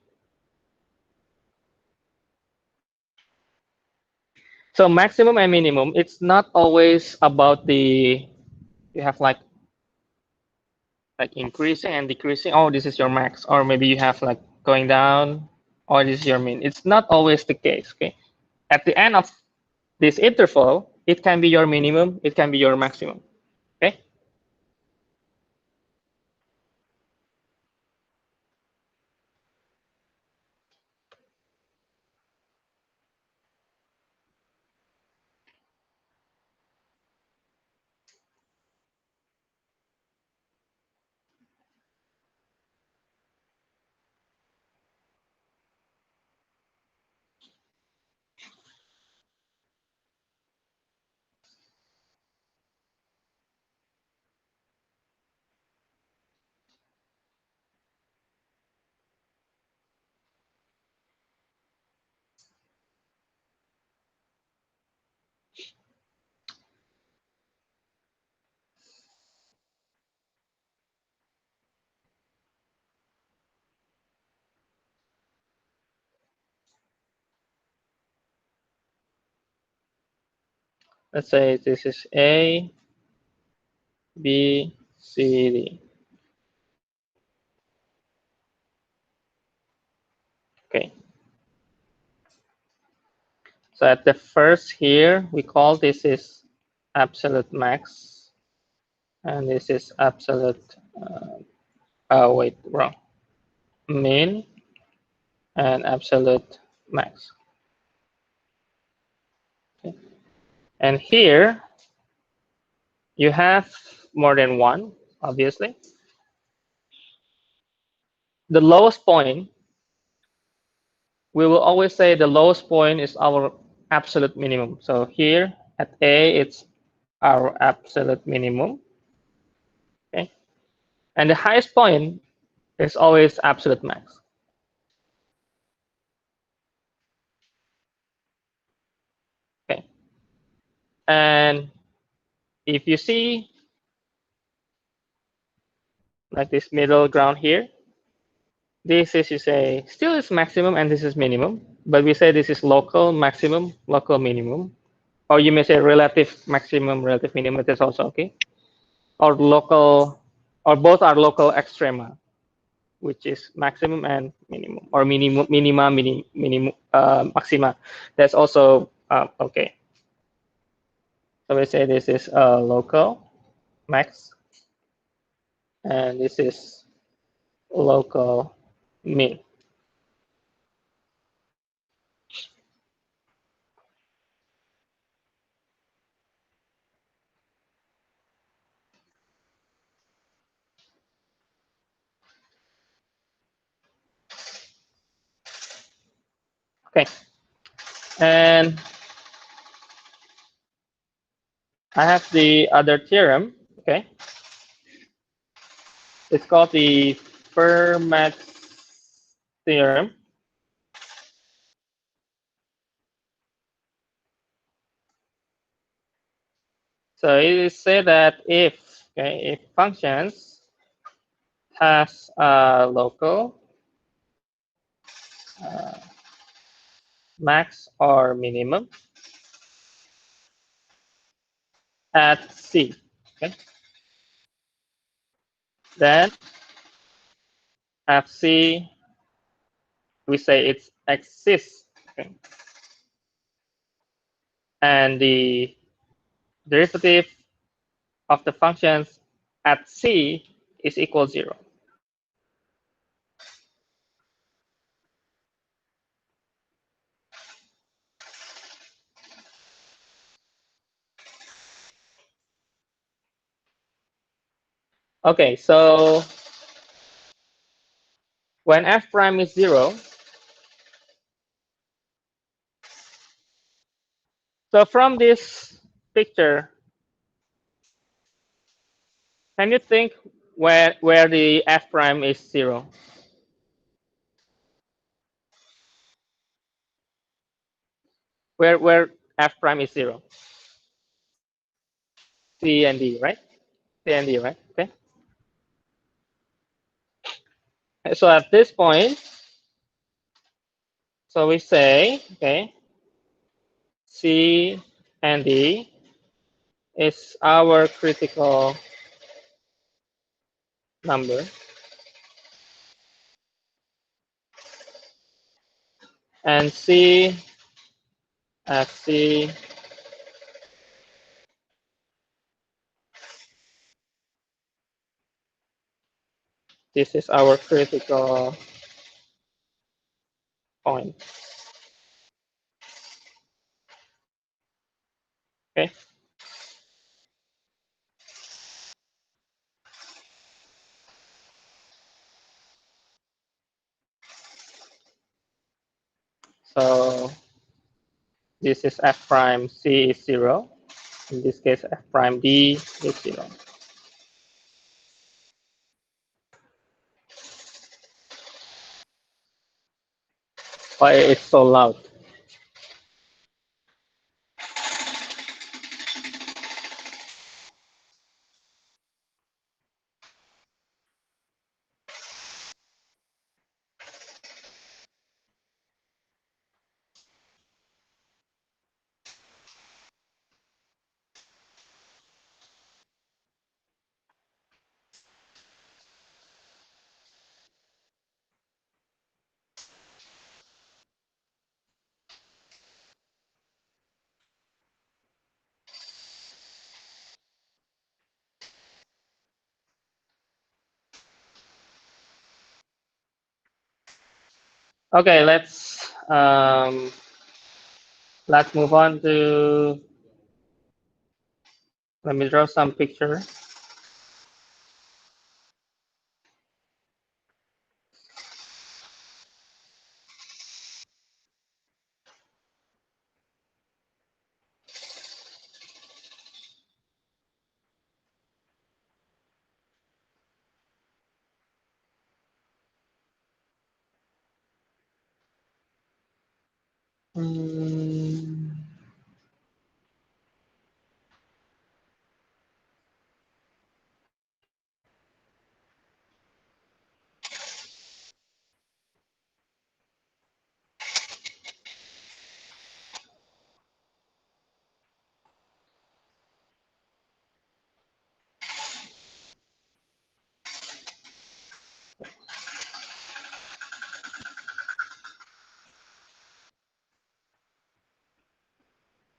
So maximum and minimum, it's not always about the, you have like increasing and decreasing. Oh, this is your max, or maybe you have like going down, or this is your min. It's not always the case. Okay. At the end of this interval, it can be your minimum, it can be your maximum. Okay. Let's say this is A, B, C, D. Okay. So at the first here, we call this is absolute max, and this is absolute, wait, wrong, min, and absolute max. Okay. And here, you have more than one, obviously. The lowest point, we will always say the lowest point is our absolute minimum. So here at A, it's our absolute minimum. Okay. And the highest point is always absolute max. Okay. And if you see like this middle ground here, this is, you say, still is maximum and this is minimum, but we say this is local maximum, local minimum, or you may say relative maximum, relative minimum. That's also okay. Or local, or both are local extrema, which is maximum and minimum, or minimum, minima, minimum, maxima. That's also okay. So we say this is local max, and this is local min. Okay, and I have the other theorem. Okay, it's called the Fermat's theorem. So it is said that if functions has a local max or minimum at C, okay, then FC, we say it exists, okay, and the derivative of the functions at C is equal 0. Okay, so when f prime is 0, so from this picture, can you think where the f prime is 0? Where f prime is 0? C and D, right? C and D, right? Okay. So at this point, so we say, okay, C and D is our critical number, and C at C this is our critical point. Okay. So this is f prime C is 0. In this case, f prime D is 0. Why it's so loud? Okay, let's move on to, let me draw some picture.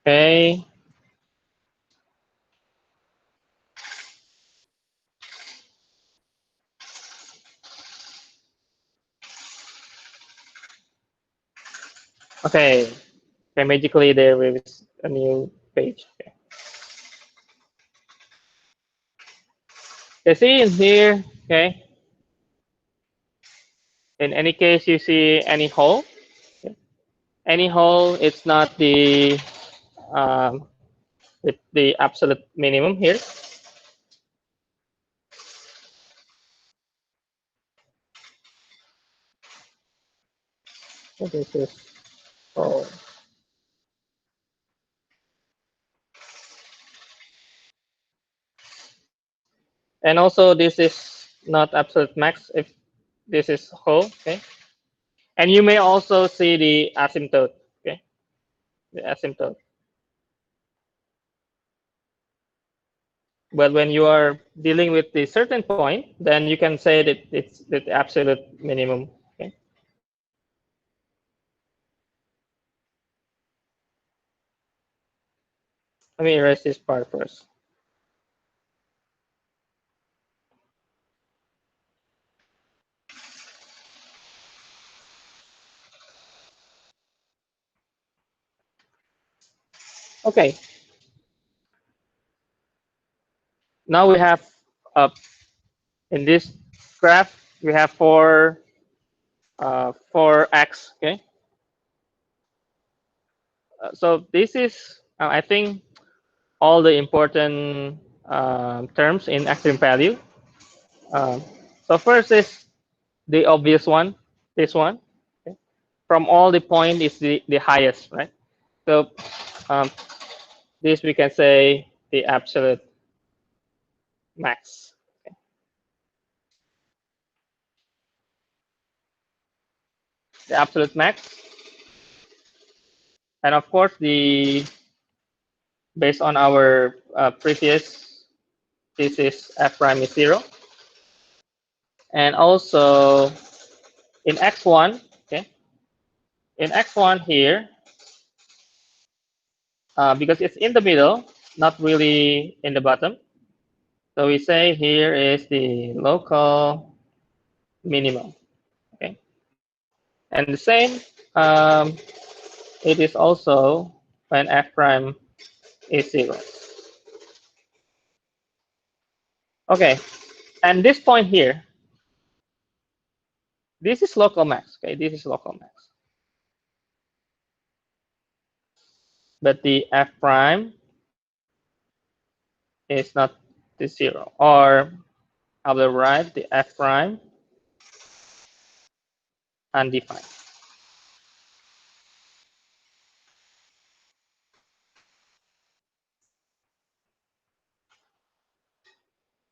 Okay. Okay. Okay, magically there is a new page. Okay. You see in here, okay. In any case you see any hole, okay. any whole, it's not um, the absolute minimum here. So this is whole. And also this is not absolute max if this is whole. Okay. And you may also see the asymptote. Okay. The asymptote. But when you are dealing with the certain point, then you can say that it's the absolute minimum. Okay. Let me erase this part first. Okay. Now we have in this graph we have four x. Okay. So this is I think all the important terms in extreme value. So first is the obvious one, this one. Okay. From all the point is the highest, right? So um, this we can say the absolute max. Okay. The absolute max. And of course, the based on our previous, this is f prime is 0. And also in x1, okay, in x1 here, because it's in the middle, not really in the bottom. So we say here is the local minimum. Okay, and the same, it is also when f prime is 0. Okay, and this point here, this is local max. Okay, this is local max. But the f prime is not the 0. Or on the right, the f prime undefined.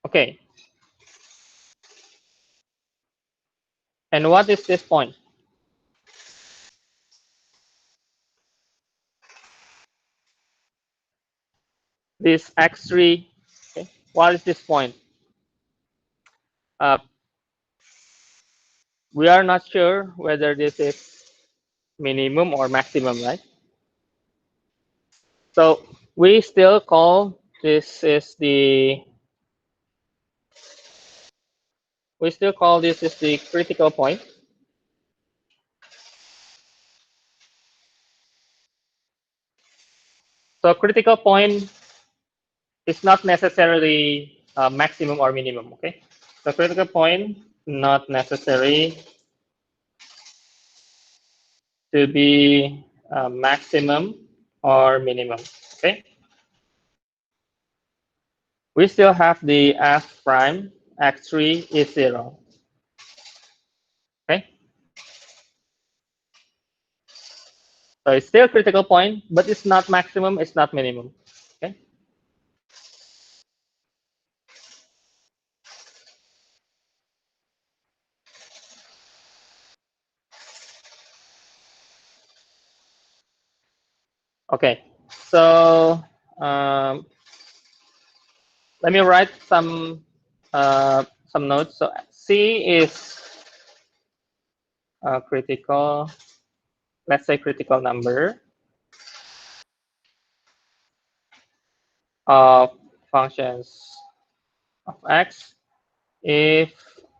Okay. And what is this point? This x3. Okay. What is this point? Uh, we are not sure whether this is minimum or maximum, right? So we still call this is the critical point. So critical point is not necessarily maximum or minimum. Okay. So critical point not necessary to be maximum or minimum. Okay. We still have the f prime x3 is 0. Okay. So it's still critical point, but it's not maximum, it's not minimum. Okay. Okay. So let me write some notes. So C is critical. Let's say critical number of functions of x if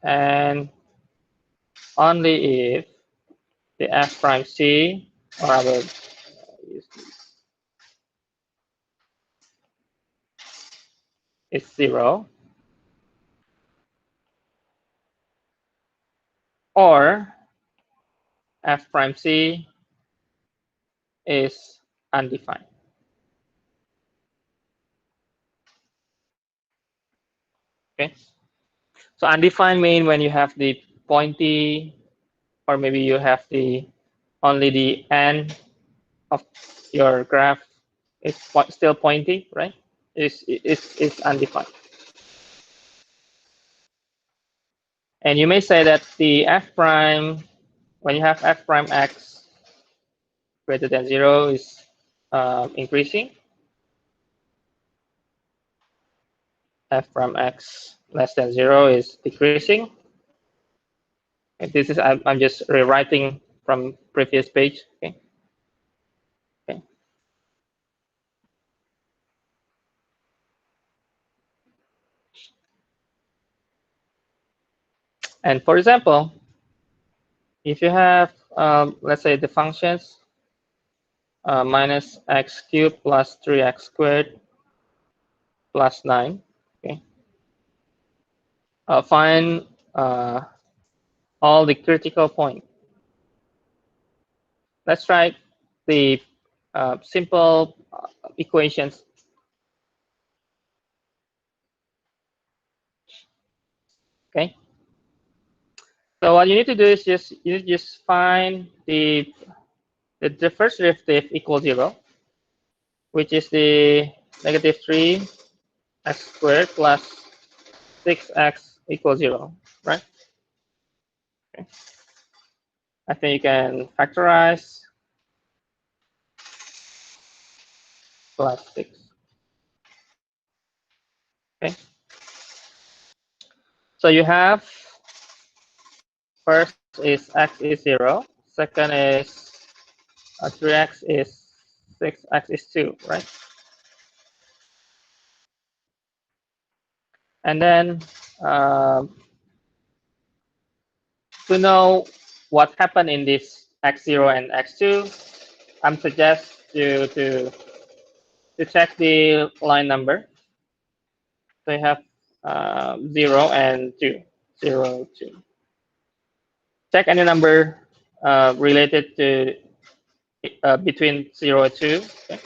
and only if the f prime c, or I will use this, is 0, or f prime c is undefined. Okay. So undefined means when you have the pointy, or maybe you have the only the end of your graph is still pointy, right? It's undefined. And you may say that the f prime, when you have f prime x greater than 0 is increasing, f prime x less than 0 is decreasing. And this is I'm just rewriting from previous page. Okay. Okay. And for example, if you have let's say the functions minus x cubed plus 3x squared plus 9. Okay. Find all the critical point. Let's try the simple equations. Okay. So what you need to do is just find the first derivative equals 0, which is the negative 3x squared plus 6x equals 0, right? Okay. I think you can factorize plus 6. Okay. So you have first is x is 0. Second is 3x is 6x is 2, right? And then to know what happened in this x0 and x2, I'm suggest you to check the line number. So you have 0 and 2, 0, 2. Check any number related to between 0 and 2. Okay.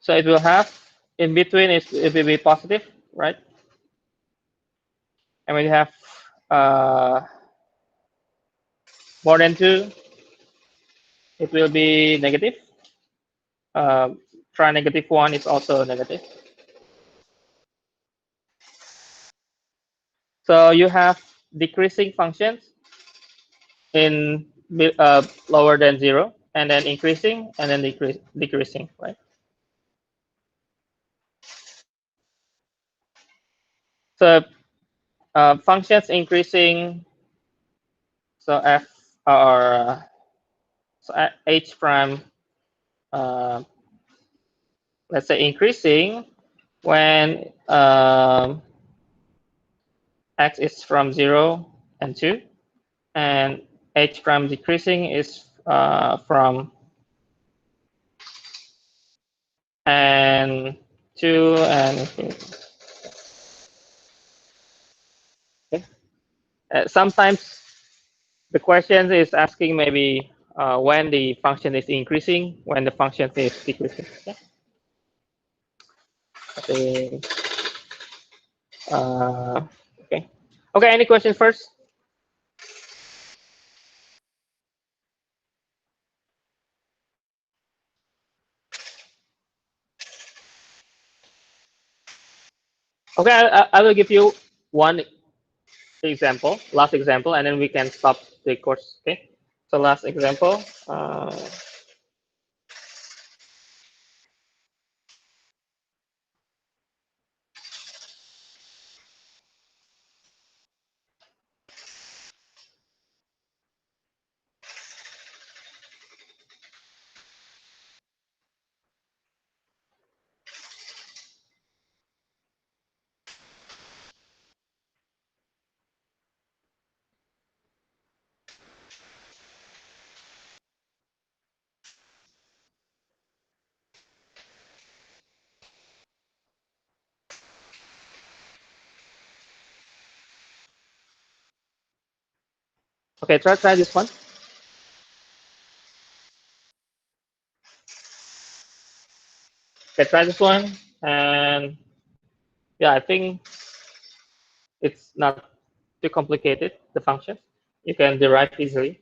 So it will have in between it will be positive, right? And when you have more than 2, it will be negative. Try negative 1 is also negative. So you have decreasing functions in lower than 0, and then increasing, and then decreasing, right? So functions increasing, so f or so h prime, let's say increasing when x is from 0 and 2, and h prime decreasing is from and 2 and infinity. Okay. Sometimes the question is asking maybe when the function is increasing, when the function is decreasing. Okay. Okay. Okay. Okay. Any questions first? Okay. I will give you one example, last example, and then we can stop the course. Okay. So last example. Okay. Try this one. try this one, and yeah, I think it's not too complicated, the function. You can derive easily.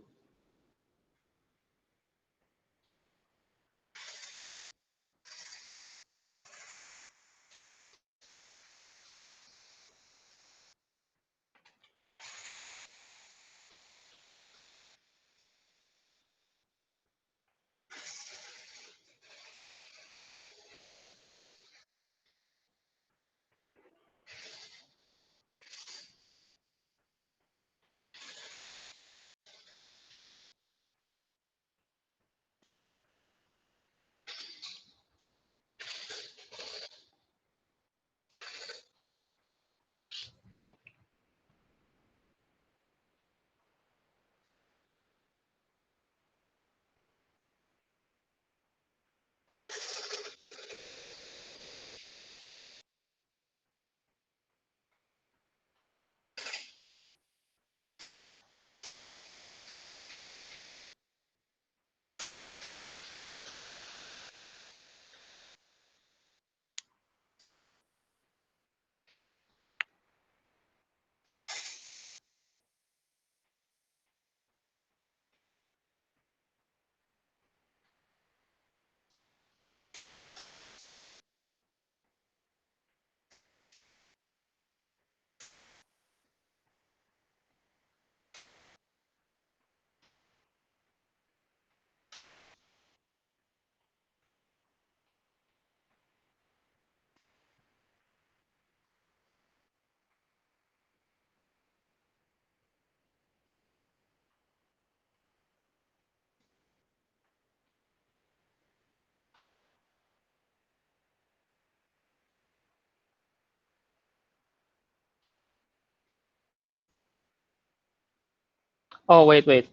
Oh, wait.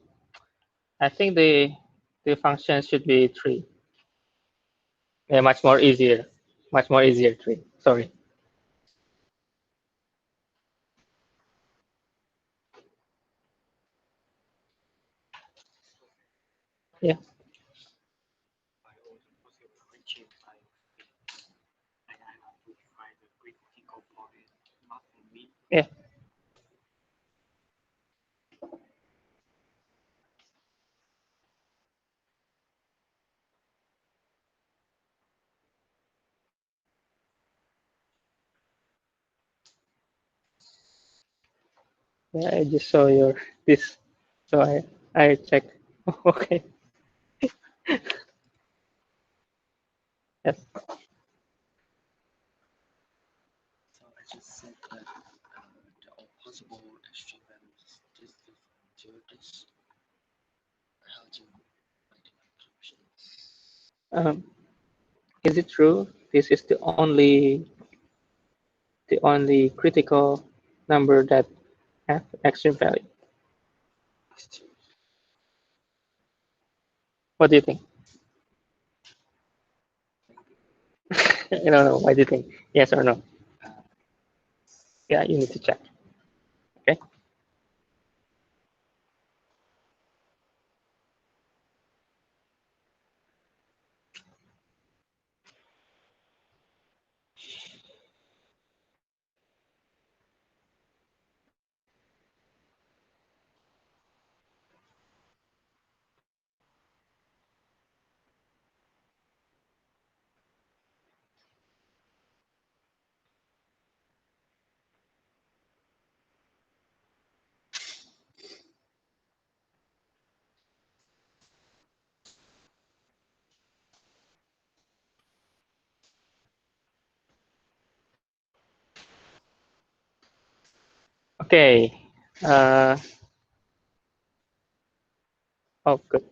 I think the function should be 3. Yeah, much more easier. Much more easier 3. Sorry. Yeah. Yeah. Yeah, I just saw your this. So I checked. Okay. Yes. Um, is it true this is the only critical number that have extreme value? What do you think? I don't know. What do you think? Yes or no? Yeah, you need to check. Okay. Okay. Uh, oh, good.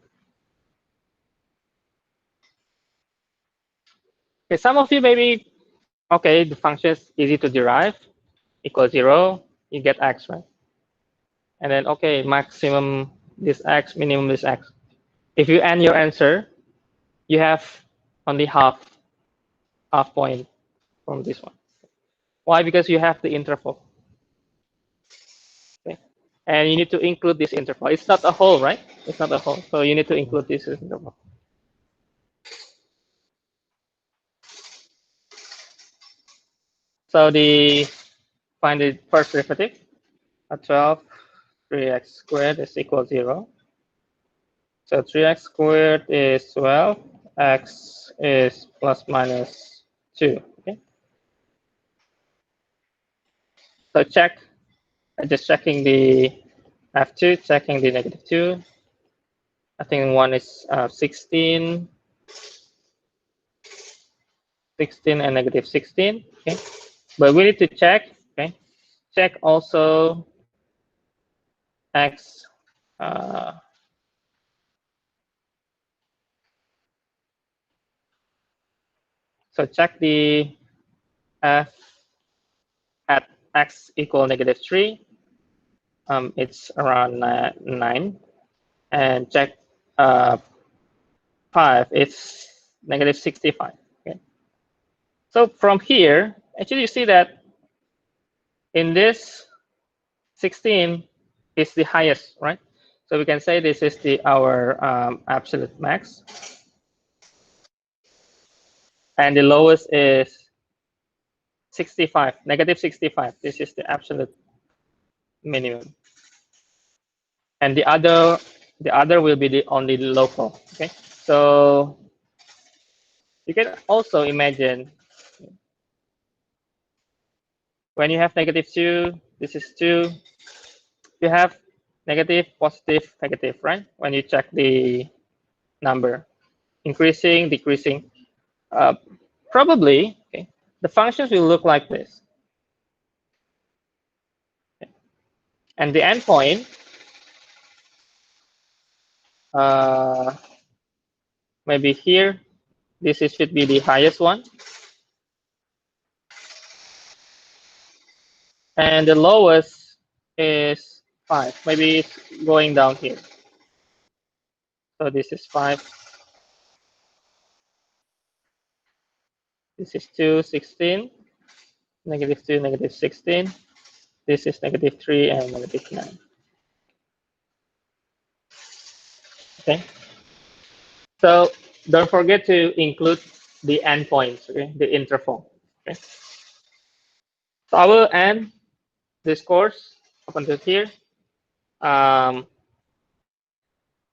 Okay, some of you maybe, okay, the function is easy to derive, equals 0, you get x, right? And then, okay, maximum this x, minimum this x. If you end your answer, you have only half point from this one. Why? Because you have the interval. Okay? And you need to include this interval. It's not a whole, right? It's not a whole. So you need to include this interval. So find the first derivative. 12 3x squared is equal to 0. So 3x squared is 12. X is plus minus 2. Okay. So check. Just checking the F2, checking the negative 2. I think one is 16, 16 and negative 16. Okay. But we need to check. Okay. Check also X. So check the F at X equal negative 3. It's around 9. And check 5, it's negative 65. Okay. So from here, actually you see that in this 16 is the highest, right? So we can say this is our absolute max. And the lowest is 65, negative 65. This is the absolute minimum. And the other will be the only local. Okay. So you can also imagine when you have negative 2, this is 2. You have negative, positive, negative, right? When you check the number, increasing, decreasing. Probably, okay, the functions will look like this. Okay. And the endpoint, maybe here, should be the highest one. And the lowest is 5. Maybe it's going down here. So this is 5. This is 2, 16. Negative 2, negative 16. This is negative 3 and negative 9. Okay. So don't forget to include the endpoints, okay, the interval. Okay. So I will end this course up until here.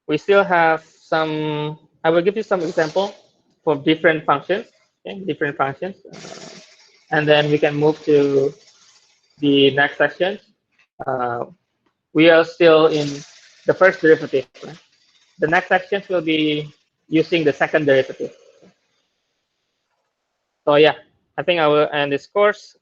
We still have some. I will give you some example for different functions. Okay, different functions, and then we can move to the next section. We are still in the first derivative. Right? The next sections will be using the second derivative. So yeah, I think I will end this course.